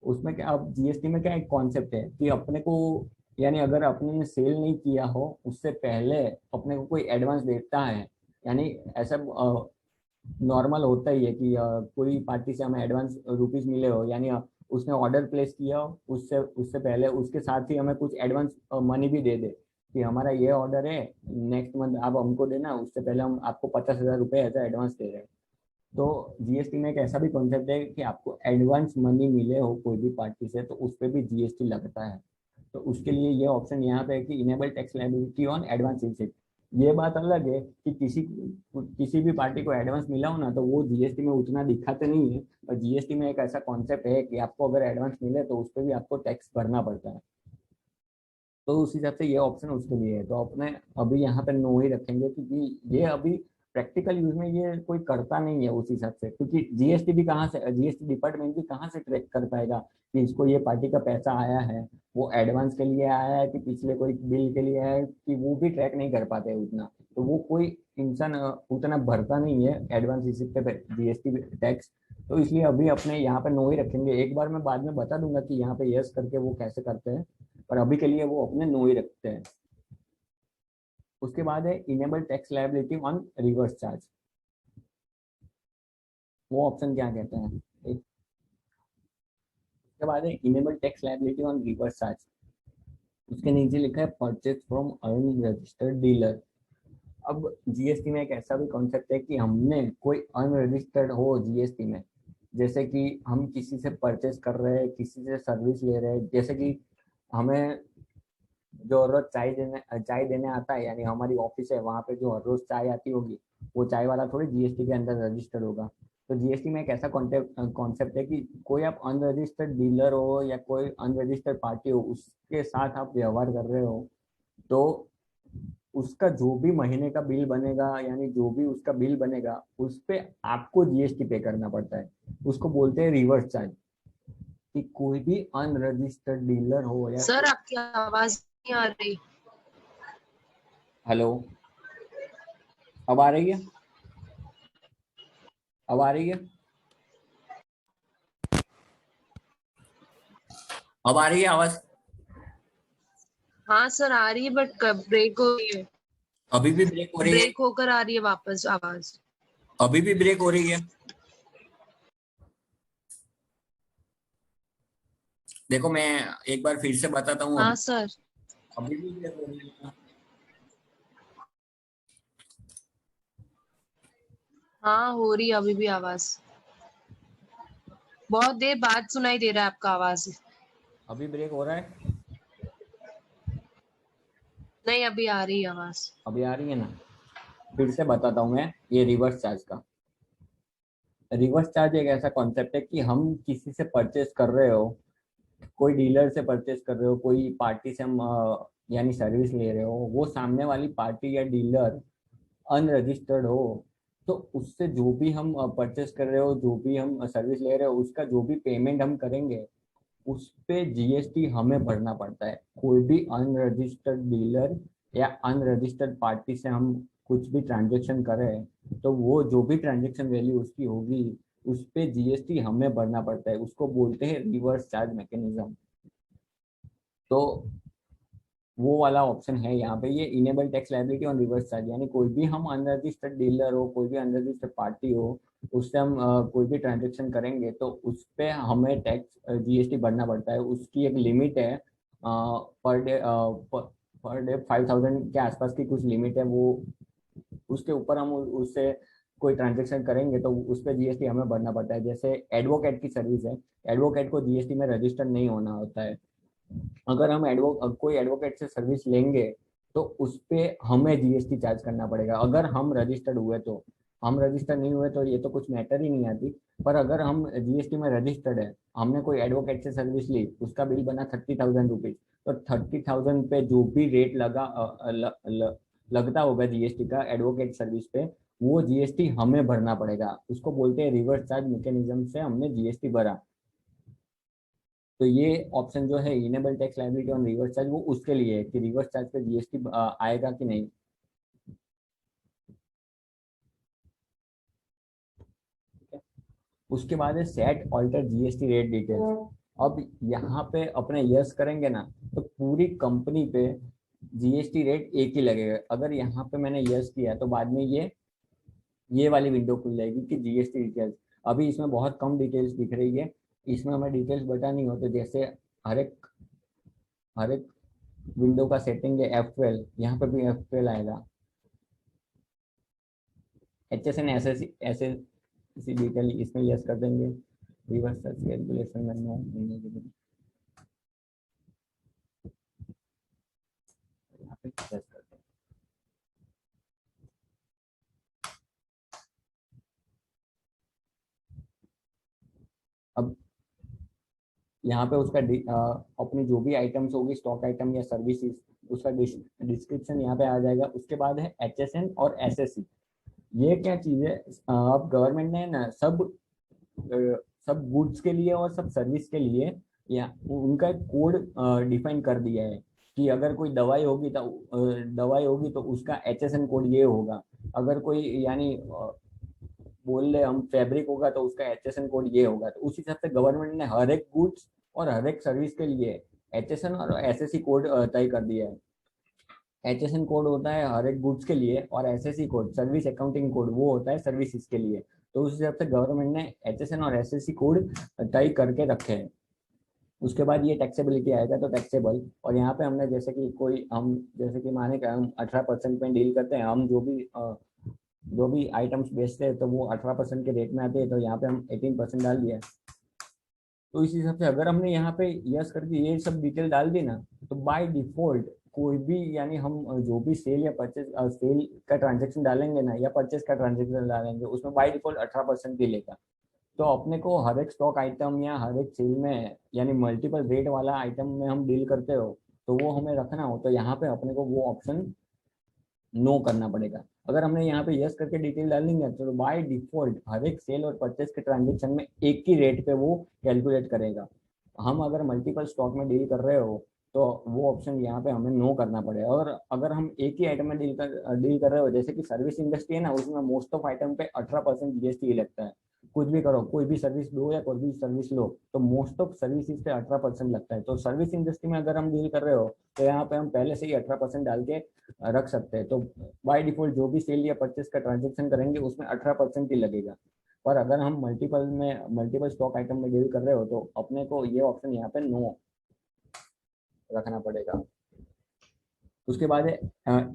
उसमें क्या, अब जीएसटी में क्या एक कॉन्सेप्ट है कि अपने को, यानी अगर अपने ने सेल नहीं किया हो उससे पहले अपने को कोई एडवांस देता है, यानी ऐसा नॉर्मल होता ही है कि कोई पार्टी से हमें एडवांस रुपीस मिले हो, यानी उसने ऑर्डर प्लेस किया हो, उससे उससे पहले उसके साथ ही हमें कुछ एडवांस मनी भी दे दे कि हमारा ये ऑर्डर है, नेक्स्ट मंथ आप हमको देना, उससे पहले हम आपको 50,000 रुपये ऐसा एडवांस दे रहे हैं। तो जीएसटी में एक ऐसा भी कॉन्सेप्ट है कि आपको एडवांस मनी मिले हो कोई भी पार्टी से तो उस पर भी जीएसटी लगता है। तो उसके लिए ये ऑप्शन यहाँ पे है कि enable tax liability on advance receipt. ये बात अलग है कि किसी भी पार्टी को एडवांस मिला हो ना तो वो जीएसटी में उतना दिखाते नहीं है, और जीएसटी में एक ऐसा कॉन्सेप्ट है कि आपको अगर एडवांस मिले तो उस पर भी आपको टैक्स भरना पड़ता है। तो उस हिसाब से ये ऑप्शन उसके लिए है, तो अपने अभी यहाँ पे नो ही रखेंगे क्योंकि ये अभी प्रैक्टिकल यूज में ये कोई करता नहीं है उस हिसाब से, क्योंकि जीएसटी भी कहाँ से, जीएसटी डिपार्टमेंट भी कहाँ से ट्रैक कर पाएगा कि इसको ये पार्टी का पैसा आया है, वो एडवांस के लिए आया है कि पिछले कोई बिल के लिए आया है, कि वो भी ट्रैक नहीं कर पाते उतना। तो वो कोई इंसान उतना भरता नहीं है एडवांस रिसिप्ट पे जीएसटी टैक्स। तो इसलिए अभी अपने यहाँ पे नो ही रखेंगे, एक बार मैं बाद में बता दूंगा कि यहाँ पे यस करके वो कैसे करते हैं, पर अभी के लिए वो अपने नो ही रखते हैं। उसके बाद है enable tax liability on reverse charge. वो ऑप्शन क्या कहते हैं, उसके बाद है enable tax liability on reverse charge. उसके नीचे लिखा है परचेज फ्रॉम अनरजिस्टर्ड डीलर। अब जीएसटी में एक ऐसा भी कॉन्सेप्ट है कि हमने कोई अनरजिस्टर्ड हो जीएसटी में, जैसे कि हम किसी से परचेज कर रहे हैं, किसी से सर्विस ले रहे हैं, जैसे कि हमें जो हर रोज चाय देने आता है, यानी हमारी ऑफिस है वहां पे जो हर रोज चाय आती होगी, वो चाय वाला थोड़ी जीएसटी के अंदर रजिस्टर्ड होगा। तो जीएसटी में एक ऐसा कॉन्सेप्ट है कि कोई आप अनरजिस्टर्ड डीलर हो या कोई अनरजिस्टर्ड पार्टी हो उसके साथ आप व्यवहार कर रहे हो, तो उसका जो भी महीने का बिल बनेगा, यानी जो भी उसका बिल बनेगा उस पे आपको जीएसटी पे करना पड़ता है। उसको बोलते हैं रिवर्स चार्ज। कि कोई भी अनरजिस्टर्ड डीलर हो या सर आपकी आवाज नहीं आ रही। हेलो, अब आ रही है? अब आ रही है? अब आ रही है आवाज? हाँ सर आ रही है बट ब्रेक हो रही है। अभी भी ब्रेक हो रही है? ब्रेक होकर आ रही है वापस आवाज। अभी भी ब्रेक हो रही है? देखो मैं एक बार फिर से बताता हूँ, हाँ अभी सर। अभी भी ब्रेक हो रही है? हाँ हो रही है अभी भी आवाज। बहुत देर बाद सुनाई दे रहा है आपका आवाज। अभी ब्रेक हो रहा है? नहीं अभी आ रही है आवाज। अभी आ रही है ना? फिर से बताता हूँ मैं ये रिवर्स चार्ज का। रिवर्स चार्ज एक ऐसा कॉन्सेप्ट है कि हम किसी से परचेस कर रहे हो, कोई डीलर से परचेस कर रहे हो, कोई पार्टी से हम यानी सर्विस ले रहे हो, वो सामने वाली पार्टी या डीलर अनरजिस्टर्ड हो, तो उससे जो भी हम परचेस कर रहे हो, जो भी हम सर्विस ले रहे हो, उसका जो भी पेमेंट हम करेंगे उस पे जीएसटी हमें भरना पड़ता है। कोई भी अनरजिस्टर्ड डीलर या अनरजिस्टर्ड पार्टी से हम कुछ भी ट्रांजेक्शन करें तो वो जो भी ट्रांजेक्शन वैल्यू उसकी होगी उस पे जीएसटी हमें भरना पड़ता है। उसको बोलते हैं रिवर्स चार्ज मैकेनिज्म। तो वो वाला ऑप्शन है यहाँ पे, ये enable tax liability on reverse charge, यानी कोई भी हम अनरजिस्टर्ड डीलर हो, कोई भी अनरजिस्टर्ड पार्टी हो, उससे हम कोई भी ट्रांजेक्शन करेंगे तो उस पे हमें टैक्स जीएसटी भरना पड़ता है। उसकी एक लिमिट है, पर डे, पर डे 5,000 के आसपास की कुछ लिमिट है वो। उसके ऊपर हम उससे कोई ट्रांजेक्शन करेंगे तो उस पर जीएसटी हमें भरना पड़ता है। जैसे एडवोकेट की सर्विस है, एडवोकेट को जीएसटी में रजिस्टर नहीं होना होता है। अगर हम कोई एडवोकेट से सर्विस लेंगे तो उस पे हमें जीएसटी चार्ज करना पड़ेगा, अगर हम रजिस्टर्ड हुए तो। हम रजिस्टर नहीं हुए तो ये तो कुछ मैटर ही नहीं आती। पर अगर हम जीएसटी में रजिस्टर्ड है, हमने कोई एडवोकेट से सर्विस ली, उसका बिल बना 30,000 रुपीज, तो 30,000 पे जो भी रेट लगता होगा जीएसटी का एडवोकेट सर्विस पे, वो जीएसटी हमें भरना पड़ेगा। उसको बोलते हैं रिवर्स चार्ज मैकेनिज्म से हमने जीएसटी भरा। तो ये ऑप्शन जो है enable tax liability on reverse charge, वो उसके लिए है कि रिवर्स चार्ज पे जीएसटी आएगा कि नहीं। उसके बाद है set alter GST rate details. अब यहाँ पे अपने यस करेंगे ना तो पूरी कंपनी पे जीएसटी रेट एक ही लगेगा। अगर यहाँ पे मैंने यस किया तो बाद में ये वाली विंडो खुल जाएगी कि जीएसटी डिटेल्स। अभी इसमें बहुत कम डिटेल्स दिख रही है, इसमें हमें डिटेल्स बतानी हो तो जैसे हर एक विंडो का सेटिंग है F12, यहाँ पे भी F12 आएगा। HSN एस एस डिटेल इसमें यस कर देंगे। रिवर्स सर्च कैलकुलेशन में नो, यहाँ पे यस कर देंगे। अब यहाँ पे उसका अपनी जो भी आइटम्स होगी, स्टॉक आइटम या सर्विसेज, उसका डिस्क्रिप्शन यहाँ पे आ जाएगा। उसके बाद है HSN और SSC। ये क्या चीज है, अब गवर्नमेंट ने ना सब गुड्स के लिए और सब सर्विस के लिए या उनका एक कोड डिफाइन कर दिया है कि अगर कोई दवाई होगी तो उसका HSN कोड ये होगा। अगर कोई यानी बोल रहे हम फैब्रिक होगा तो उसका HSN कोड ये होगा। तो उस हिसाब से गवर्नमेंट ने हर एक गुड्स और हर एक सर्विस के लिए HSN और SSC कोड तय कर दिया है। HSN कोड होता है हर एक गुड्स के लिए और SSC code, service accounting code, वो होता है सर्विसेज के लिए। तो उस हिसाब से गवर्नमेंट ने HSN और SSC कोड तय करके रखे हैं। उसके बाद ये टैक्सेबिलिटी आएगा तो टैक्सेबल, और यहाँ पे हमने जैसे कि हम जैसे कि माने कि हम 18% में डील करते हैं, हम जो भी आइटम्स बेचते हैं तो वो 18% के रेट में आते हैं, तो यहाँ पे हम 18% डाल दिया। तो इस हिसाब से अगर हमने यहाँ पे यस करके ये सब डिटेल डाल दी ना तो बाय डिफॉल्ट कोई भी यानी हम जो भी सेल या परचेज सेल का ट्रांजेक्शन डालेंगे ना या परचेज का ट्रांजेक्शन डालेंगे उसमें बाय डिफॉल्ट 18% ही लेगा। तो अपने को हर एक स्टॉक आइटम या हर एक सेल में यानी मल्टीपल रेट वाला आइटम में हम डील करते हो तो वो हमें रखना हो तो यहाँ पे अपने को वो ऑप्शन नो करना पड़ेगा। अगर हमने यहाँ पे यस करके डिटेल डाल देंगे तो बाय डिफॉल्ट हर एक सेल और परचेस के ट्रांजेक्शन में एक ही रेट पे वो कैलकुलेट करेगा। हम अगर मल्टीपल स्टॉक में डील कर रहे हो तो वो ऑप्शन यहाँ पे हमें नो करना पड़ेगा। और अगर हम एक ही आइटम में डील कर रहे हो, जैसे कि सर्विस इंडस्ट्री है ना, उसमें मोस्ट ऑफ आइटम पे 18% जीएसटी लगता है। कुछ भी करो, कोई भी सर्विस दो या कोई भी सर्विस लो, तो मोस्ट ऑफ सर्विसेज पे 18% लगता है। तो सर्विस इंडस्ट्री में अगर हम डील कर रहे हो तो यहाँ पे हम पहले से ही 18% डाल के रख सकते हैं। तो बाय डिफॉल्ट जो भी सेल या परचेस का ट्रांजेक्शन करेंगे उसमें 18% ही लगेगा। पर अगर हम मल्टीपल स्टॉक आइटम में डील कर रहे हो तो अपने को ये ऑप्शन यहाँ पे नो रखना पड़ेगा। उसके बाद है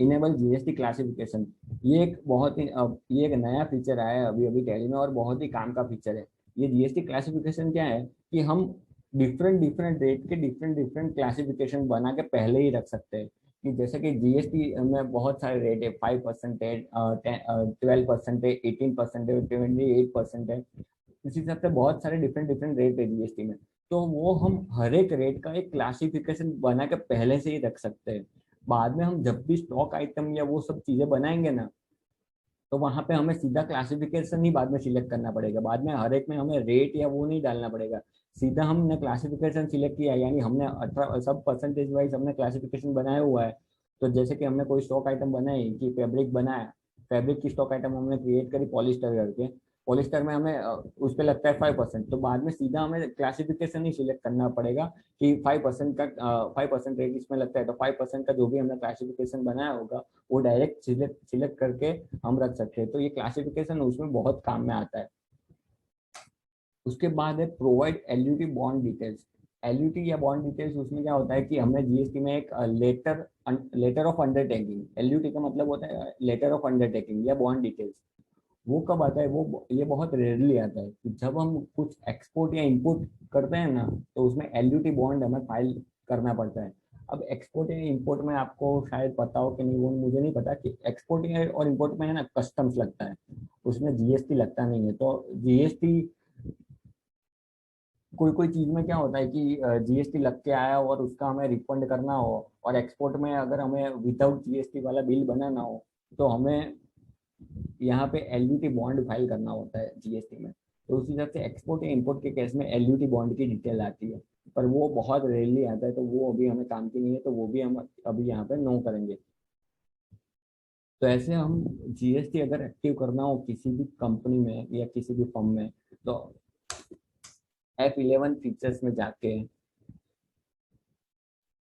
इनेबल जीएसटी क्लासिफिकेशन। ये एक नया फीचर आया है अभी अभी टैली में और बहुत ही काम का फीचर है। ये जीएसटी क्लासिफिकेशन क्या है कि हम डिफरेंट डिफरेंट रेट के डिफरेंट डिफरेंट क्लासिफिकेशन बना के पहले ही रख सकते हैं। कि जैसे कि जीएसटी में बहुत सारे रेट है, 5% है, 12% है, 18% है, 28% है। इस हिसाब से बहुत सारे डिफरेंट डिफरेंट रेट है जीएसटी में। तो वो हम हर एक रेट का एक क्लासिफिकेशन बना के पहले से ही रख सकते हैं। बाद में हम जब भी स्टॉक आइटम या वो सब चीजें बनाएंगे ना तो वहां पे हमें सीधा क्लासिफिकेशन ही बाद में सिलेक्ट करना पड़ेगा। बाद में हर एक में हमें रेट या वो नहीं डालना पड़ेगा। सीधा हमने क्लासिफिकेशन सिलेक्ट किया यानी हमने 18 सब परसेंटेज वाइज हमने क्लासिफिकेशन बनाया हुआ है। तो जैसे कि हमने कोई स्टॉक आइटम बनाई कि फैब्रिक बनाया, फैब्रिक की स्टॉक आइटम हमने क्रिएट करी पॉलिस्टर करके, पॉलिस्टर में हमें उस पर लगता है 5%, तो बाद में सीधा हमें क्लासिफिकेशन ही सिलेक्ट करना पड़ेगा कि 5% रेट इसमें लगता है। तो 5% का जो भी हमने क्लासिफिकेशन बनाया होगा वो डायरेक्ट सिलेक्ट करके हम रख सकते हैं। तो ये क्लासिफिकेशन उसमें बहुत काम में आता है। उसके बाद है provide LUT bond details. LUT या बॉन्ड डिटेल्स उसमें क्या होता है कि हमने जीएसटी में एक लेटर ऑफ अंडरटेकिंग, एलयूटी का मतलब होता है लेटर ऑफ अंडरटेकिंग या बॉन्ड डिटेल्स। वो कब आता है, वो ये बहुत रेयरली आता है कि जब हम कुछ एक्सपोर्ट या इंपोर्ट करते हैं ना तो उसमें एलयूटी बॉन्ड हमें फाइल करना पड़ता है। अब एक्सपोर्ट या इंपोर्ट में आपको शायद पता हो कि नहीं, वो मुझे नहीं पता कि एक्सपोर्ट और इंपोर्ट में है ना कस्टम्स लगता है, उसमें जीएसटी लगता नहीं है। तो जीएसटी कोई कोई चीज में क्या होता है कि जीएसटी लग के आया और उसका हमें रिफंड करना हो, और एक्सपोर्ट में अगर हमें विदाउट जीएसटी वाला बिल बनाना हो तो हमें यहाँ पे एलयूटी बॉन्ड फाइल करना होता है जीएसटी में। तो उस हिसाब से एक्सपोर्ट या इंपोर्ट के केस में एलयूटी बॉन्ड की डिटेल आती है, पर वो बहुत रेयरली आता है तो वो अभी हमें काम की नहीं है, तो वो भी हम अभी यहाँ पे नो करेंगे। तो ऐसे हम जीएसटी अगर एक्टिव करना हो किसी भी कंपनी में या किसी भी फर्म में तो F11 फीचर्स में जाके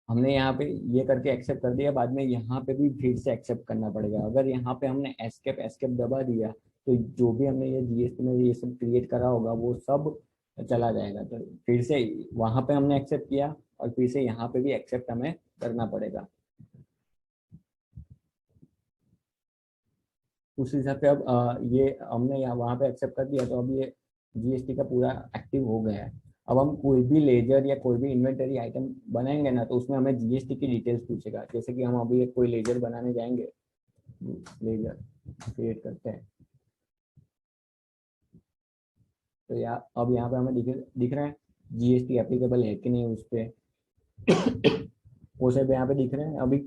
हमने यहाँ पे ये करके एक्सेप्ट कर दिया, बाद में यहाँ पे भी फिर से एक्सेप्ट करना पड़ेगा। अगर यहाँ पे हमने एस्केप एस्केप दबा दिया तो जो भी हमने ये जीएसटी में ये सब क्रिएट करा होगा वो सब चला जाएगा। तो फिर से वहां पे हमने एक्सेप्ट किया और फिर से यहाँ पे भी एक्सेप्ट हमें करना पड़ेगा। उस हिसाब से अब ये हमने यहाँ वहाँ पे एक्सेप्ट कर दिया, तो अब ये जीएसटी का पूरा एक्टिव हो गया है। अब हम कोई भी लेजर या कोई भी इन्वेंटरी आइटम बनाएंगे ना, तो उसमें हमें जीएसटी की डिटेल्स पूछेगा। जैसे कि हम अभी कोई लेजर बनाने जाएंगे, लेजर क्रिएट करते हैं, तो अब यहाँ पे हमें दिख रहा है जीएसटी एप्लीकेबल है कि नहीं उस पर, वो सब यहाँ पे दिख रहे हैं अभी।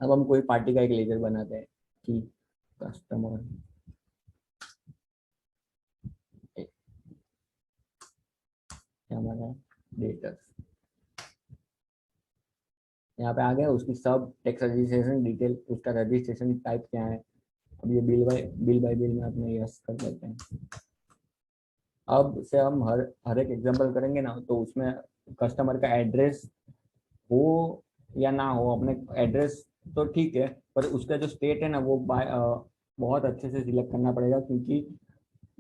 अब हम कोई पार्टी का एक लेजर बनाते हैं कि कस्टमर क्या हमारा डेटर्स यहाँ पे आ गया, उसकी सब टैक्स रजिस्ट्रेशन डिटेल, उसका रजिस्ट्रेशन टाइप क्या है। अब ये बिल बाय बिल में अपने यस कर देते हैं। अब से हम हर एक एग्जांपल करेंगे ना, तो उसमें कस्टमर का एड्रेस हो या ना हो, अपने एड्रेस तो ठीक है, पर उसका जो स्टेट है ना वो बहुत अच्छे से सिलेक्ट करना पड़ेगा, क्योंकि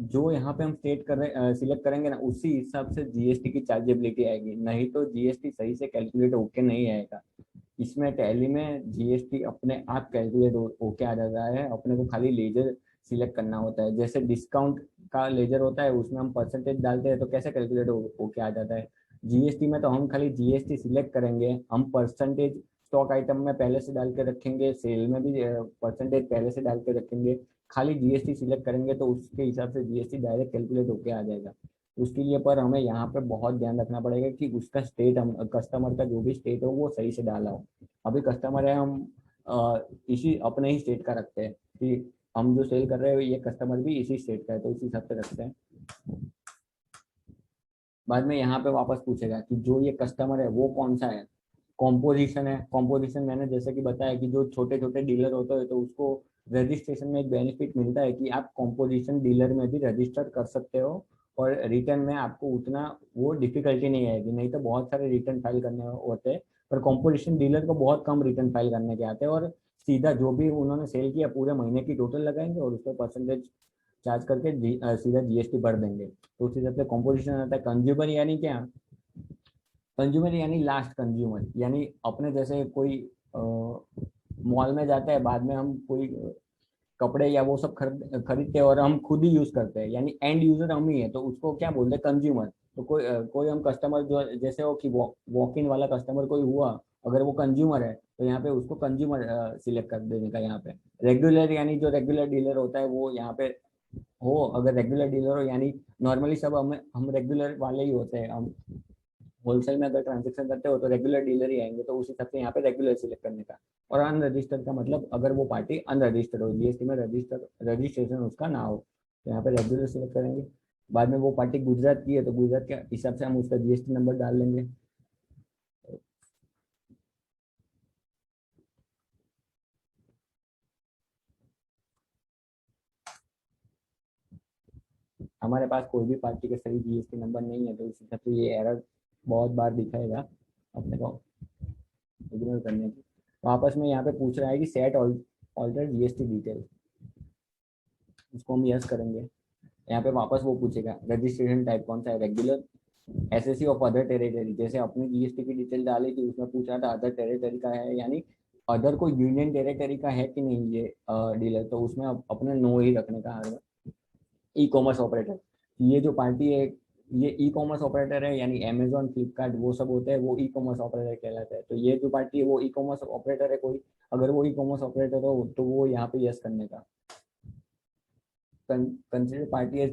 जो यहाँ पे हम स्टेट कर रहे सिलेक्ट करेंगे ना, उसी हिसाब से जीएसटी की चार्जेबिलिटी आएगी, नहीं तो जीएसटी सही से कैलकुलेट होके नहीं आएगा। इसमें टैली में जीएसटी अपने आप कैलकुलेट होके आ जाता है, अपने को खाली लेजर सिलेक्ट करना होता है। जैसे डिस्काउंट का लेजर होता है, उसमें हम परसेंटेज डालते हैं तो कैसे कैलकुलेट होके आ जाता है। जीएसटी में तो हम खाली जीएसटी सिलेक्ट करेंगे, हम परसेंटेज स्टॉक आइटम में पहले से डाल के रखेंगे, सेल में भी परसेंटेज पहले से डाल के रखेंगे, खाली जीएसटी सिलेक्ट करेंगे तो उसके हिसाब से जीएसटी डायरेक्ट कैलकुलेट होके आ जाएगा। उसके लिए पर हमें यहाँ पे बहुत ध्यान रखना पड़ेगा कि उसका स्टेट, हम कस्टमर का जो भी स्टेट हो वो सही से डाला हो। अभी कस्टमर है, हम इसी अपने ही स्टेट का रखते हैं कि हम जो सेल कर रहे हैं ये कस्टमर भी इसी स्टेट का है, तो इसी हिसाब से रखते हैं। बाद में यहाँ पे वापस पूछेगा कि जो ये कस्टमर है वो कौन सा है। कॉम्पोजिशन है, कॉम्पोजिशन मैंने जैसे कि बताया कि जो छोटे छोटे डीलर होते हैं तो उसको रजिस्ट्रेशन में एक बेनिफिट मिलता है कि आप कॉम्पोजिशन डीलर में भी रजिस्टर कर सकते हो, और रिटर्न में आपको उतना वो डिफिकल्टी नहीं आएगी। नहीं तो बहुत सारे रिटर्न फाइल करने होते हैं, पर कॉम्पोजिशन डीलर को बहुत कम रिटर्न फाइल करने के आते हैं, और सीधा जो भी उन्होंने सेल किया पूरे महीने की टोटल लगाएंगे और उस पर परसेंटेज चार्ज करके सीधा जीएसटी भर देंगे। तो उसी तरह से कॉम्पोजिशन आता है। कंज्यूमर यानी क्या, कंज्यूमर यानी लास्ट कंज्यूमर, यानी अपने जैसे कोई मॉल में जाता है, बाद में हम कोई कपड़े या वो सब खरीदते हैं और हम खुद ही यूज करते हैं, यानी एंड यूजर हम ही है, तो उसको क्या बोलते हैं, कंज्यूमर। तो कोई हम कस्टमर जो जैसे हो कि वॉक इन वाला कस्टमर कोई हुआ, अगर वो कंज्यूमर है तो यहाँ पे उसको कंज्यूमर सिलेक्ट कर देने का। यहाँ पे रेगुलर यानी जो रेगुलर डीलर होता है वो यहाँ पे हो, अगर रेगुलर डीलर हो यानी नॉर्मली सब हम रेगुलर वाले ही होते हैं। हम होलसेल में अगर ट्रांजेक्शन करते हो तो रेगुलर डीलर ही आएंगे, तो उस हिसाब से यहाँ पे रेगुलर सिलेक्ट करने का। और अनरजिस्टर्ड का मतलब अगर वो पार्टी अनरजिस्टर्ड हो, जीएसटी में रजिस्ट्रेशन उसका ना हो, तो यहाँ पे रेगुलर सिलेक्ट करेंगे। बाद में वो पार्टी गुजरात की है तो गुजरात के हिसाब से हम उसका जीएसटी नंबर डाल लेंगे। हमारे पास कोई भी पार्टी का सही जीएसटी नंबर नहीं है, तो उस हिसाब से ये एरर बहुत बार दिखाएगा अपने को इग्नोर करने की। वापस में यहाँ पे पूछ रहा है कि सेट ऑल्टर जीएसटी डिटेल, इसको हम यस करेंगे। यहाँ पे वापस वो पूछेगा रजिस्ट्रेशन टाइप कौन सा है, regular, SSC of other territory. जैसे अपनी जीएसटी की डिटेल डाली थी उसमें पूछ रहा था अदर टेरिटरी का है, यानी अदर को यूनियन टेरिटरी का है कि नहीं ये डीलर, तो उसमें अपने नो ही रखने का है। ई कॉमर्स ऑपरेटर, ये जो पार्टी है ये ई कॉमर्स ऑपरेटर है, यानी अमेजोन फ्लिपकार्ट वो सब होते हैं, वो ई कॉमर्स ऑपरेटर कहलाता है। तो ये जो पार्टी है वो ई कॉमर्स ऑपरेटर है कोई, अगर वो ई कॉमर्स ऑपरेटर हो तो वो यहाँ पे यस करने का। consider party as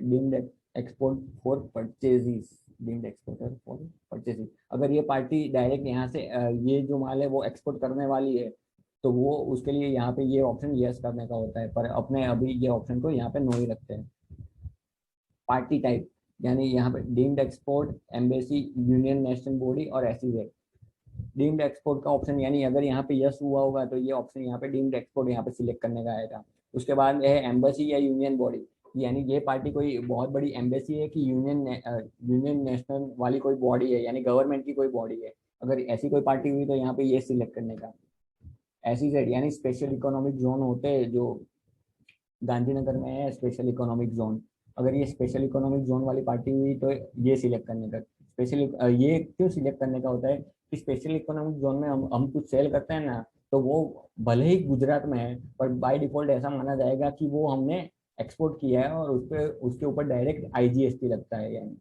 deemed export for purchases, deemed exporter for purchases। अगर ये पार्टी डायरेक्ट यहाँ से ये जो माल है वो एक्सपोर्ट करने वाली है, तो वो उसके लिए यहाँ पे ये ऑप्शन यस करने का होता है, पर अपने अभी ये ऑप्शन को यहाँ पे नो ही रखते हैं। पार्टी टाइप, यानी यहाँ पे deemed export, embassy, union, national body और एसईजेड। डीम्ड एक्सपोर्ट का ऑप्शन, यानी अगर यहाँ पे यस हुआ होगा तो ये ऑप्शन यहाँ पे डीम्ड एक्सपोर्ट यहाँ पे सिलेक्ट करने का आएगा। उसके बाद है एम्बेसी या यूनियन बॉडी। यानी ये पार्टी कोई बहुत बड़ी एम्बेसी है कि यूनियन नेशनल वाली कोई बॉडी है, यानी गवर्नमेंट की कोई बॉडी है। अगर ऐसी कोई पार्टी हुई तो यहाँ पे ये सिलेक्ट करने का। ऐसी सेट यानी स्पेशल इकोनॉमिक जोन होते हैं जो गांधीनगर में है, स्पेशल इकोनॉमिक जोन। अगर ये स्पेशल इकोनॉमिक जोन वाली पार्टी हुई तो ये सिलेक्ट करने का। स्पेशल ये क्यों सिलेक्ट करने का होता है कि स्पेशल इकोनॉमिक जोन में हम कुछ सेल करते हैं ना, तो वो भले ही गुजरात में है पर बाय डिफॉल्ट ऐसा माना जाएगा कि वो हमने एक्सपोर्ट किया है, और उस पर उसके ऊपर डायरेक्ट आईजीएसटी लगता है यानी।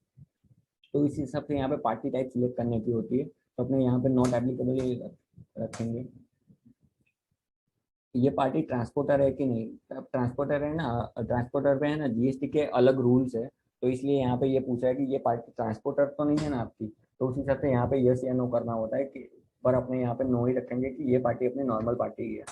तो इस हिसाब से यहाँ पे पार्टी टाइप सिलेक्ट करने की होती है, तो अपने यहाँ पे नॉट एप्लीकेबल रखेंगे। ये पार्टी ट्रांसपोर्टर है कि नहीं, अब ट्रांसपोर्टर है ना, ट्रांसपोर्टर पे है ना जीएसटी के अलग रूल्स है। तो इसलिए यहाँ पे ये पूछा है कि ये पार्टी ट्रांसपोर्टर तो नहीं है ना आपकी, तो उस हिसाब से यहाँ पे यस या नो करना होता है कि, पर अपने यहाँ पे नो ही रखेंगे कि ये पार्टी अपनी नॉर्मल पार्टी ही है।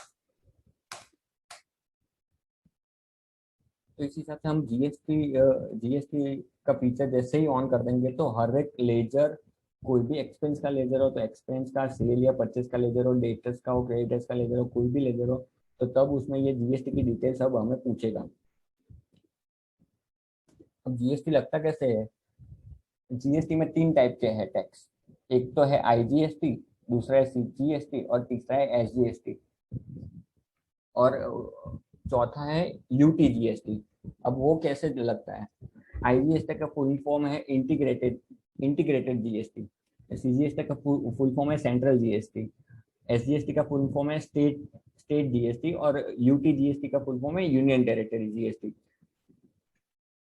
तो इस हिसाब से हम जीएसटी का फीचर जैसे ही ऑन कर देंगे तो हर एक लेजर, कोई भी एक्सपेंस का लेजर हो तो एक्सपेंस का, सेल या परचेस का लेजर हो, डेटर्स का हो, क्रेडिटर्स का लेजर हो, कोई भी लेजर हो, तो तब उसमें ये जीएसटी की डिटेल सब हमें पूछेगा। अब जीएसटी लगता कैसे है? जीएसटी में तीन टाइप के हैं टैक्स। एक तो है आईजीएसटी, दूसरा है सीजीएसटी और तीसरा है एसजीएसटी, और चौथा है यूटीजीएसटी। अब वो कैसे लगता है? आईजीएसटी का फुल फॉर्म है इंटीग्रेटेड जीएसटी। सीजीएसटी का फुल फॉर्म है सेंट्रल जीएसटी। एसजीएसटी का फुल फॉर्म है स्टेट स्टेट जीएसटी, और यूटीजीएसटी का फुल फॉर्म है यूनियन टेरिटरी जीएसटी।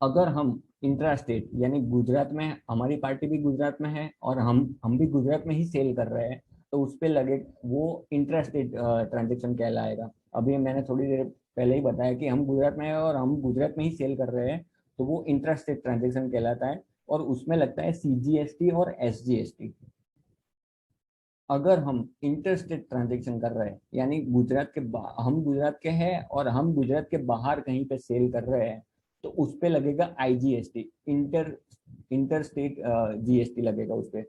अगर हम इंट्रा स्टेट यानी गुजरात में, हमारी पार्टी भी गुजरात में है और हम भी गुजरात में ही सेल कर रहे हैं, तो उस पर लगे वो इंट्रा स्टेट ट्रांजेक्शन कहलाएगा। अभी मैंने थोड़ी देर पहले ही बताया कि हम गुजरात में है और हम गुजरात में ही सेल कर रहे हैं, तो वो इंट्रा स्टेट ट्रांजेक्शन कहलाता है, और उसमें लगता है सीजीएसटी और एसजीएसटी। अगर हम इंटर स्टेट ट्रांजेक्शन कर रहे हैं, यानी हम गुजरात के हैं और हम गुजरात के बाहर कहीं पे सेल कर रहे हैं, तो उस पे लगेगा IGST, inter inter state GST लगेगा उस पे,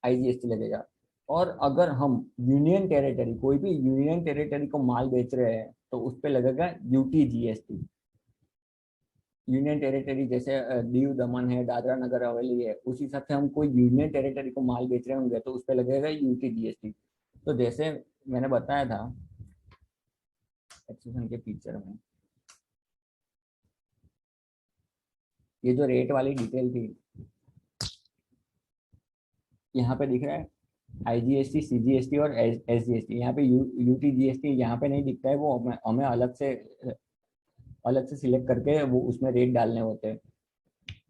आईजीएसटी लगेगा। और अगर हम यूनियन टेरिटरी, कोई भी यूनियन टेरिटरी को माल बेच रहे हैं, तो उस पे लगेगा यूटी जीएसटी। यूनियन टेरिटरी जैसे दीव दमन है, दादरा नगर हवेली है, उस हिसाब से हम कोई यूनियन टेरिटरी को माल बेच रहे होंगे तो उस पर लगेगा यूटी जीएसटी। तो जैसे मैंने बताया था एक्सेशन के फीचर में, ये जो रेट वाली डिटेल थी यहाँ पे दिख रहा है, आईजीएसटी, सीजीएसटी और एसजीएसटी। यहाँ पे यूटी जीएसटी यहाँ पे नहीं दिखता है, वो हमें अलग से सिलेक्ट करके वो उसमें रेट डालने होते हैं।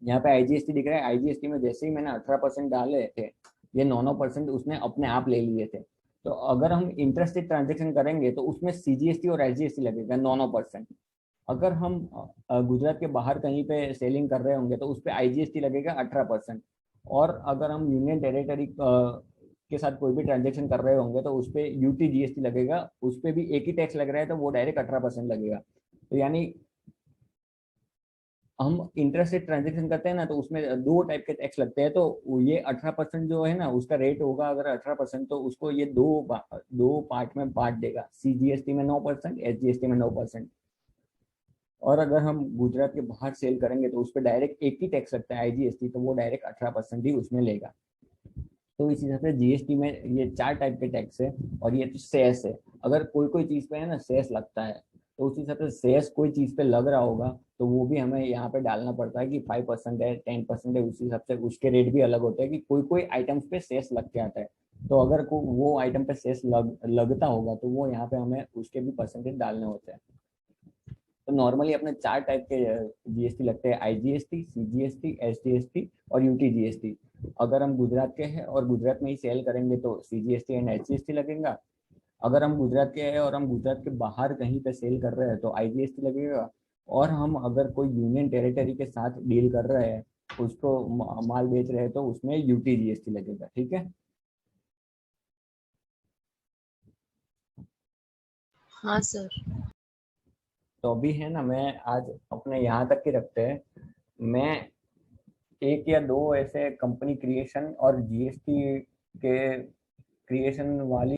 यहाँ पे आईजीएसटी दिख रहा है, आईजीएसटी में जैसे ही मैंने 18% डाले थे, ये 9% उसने अपने आप ले लिए थे। तो अगर हम इंटरेस्टेड ट्रांजेक्शन करेंगे तो उसमें सीजीएसटी और एसजीएसटी लगेगा 9%। अगर हम गुजरात के बाहर कहीं पे सेलिंग कर रहे होंगे तो उस पर आईजीएसटी लगेगा 18%। और अगर हम यूनियन टेरिटरी के साथ कोई भी ट्रांजेक्शन कर रहे होंगे तो उस पर यूटी जीएसटी लगेगा, उस पर भी एक ही टैक्स लग रहा है, तो वो डायरेक्ट 18% लगेगा। तो यानी हम इंटरेस्ट रेट ट्रांजेक्शन करते हैं ना, तो उसमें दो टाइप के टैक्स लगते हैं। तो ये 18% जो है ना उसका रेट होगा, अगर 18%, तो उसको ये दो पार्ट में बांट देगा, सीजीएसटी में 9%, एसजीएसटी में 9%। और अगर हम गुजरात के बाहर सेल करेंगे तो उस पर डायरेक्ट एक ही टैक्स लगता है आईजीएसटी, तो वो डायरेक्ट 18% ही उसमें लेगा। तो इस हिसाब से जीएसटी में ये चार टाइप के टैक्स है। और ये तो सेस है, अगर कोई कोई चीज पे है ना सेस लगता है, तो उस हिसाब से सेस कोई चीज पे लग रहा होगा तो वो भी हमें यहाँ पे डालना पड़ता है कि 5% है, 10% है, उसी हिसाब से उसके रेट भी अलग होते हैं कि कोई कोई आइटम्स पे सेस लग के आता है। तो अगर वो आइटम पे सेस लगता होगा तो वो यहाँ पे हमें उसके भी परसेंटेज डालने होते हैं। तो नॉर्मली अपने चार टाइप के जीएसटी लगते हैं, आईजीएसटी, सीजीएसटी, एसजीएसटी और यूटीजीएसटी। अगर हम गुजरात के हैं और गुजरात में ही सेल करेंगे तो सीजीएसटी एंड एसजीएसटी लगेगा। अगर हम गुजरात के हैं और हम गुजरात के बाहर कहीं पे सेल कर रहे हैं तो आईजीएसटी लगेगा। और हम अगर कोई यूनियन टेरिटरी के साथ डील कर रहे हैं, उसको माल बेच रहे हैं, तो उसमें यूटीजीएसटी लगेगा। ठीक है। हाँ सर। तो अभी है ना, मैं आज अपने यहाँ तक ही रखते हैं। मैं एक या दो ऐसे कंपनी क्रिएशन और जीएसटी के क्रिएशन वाली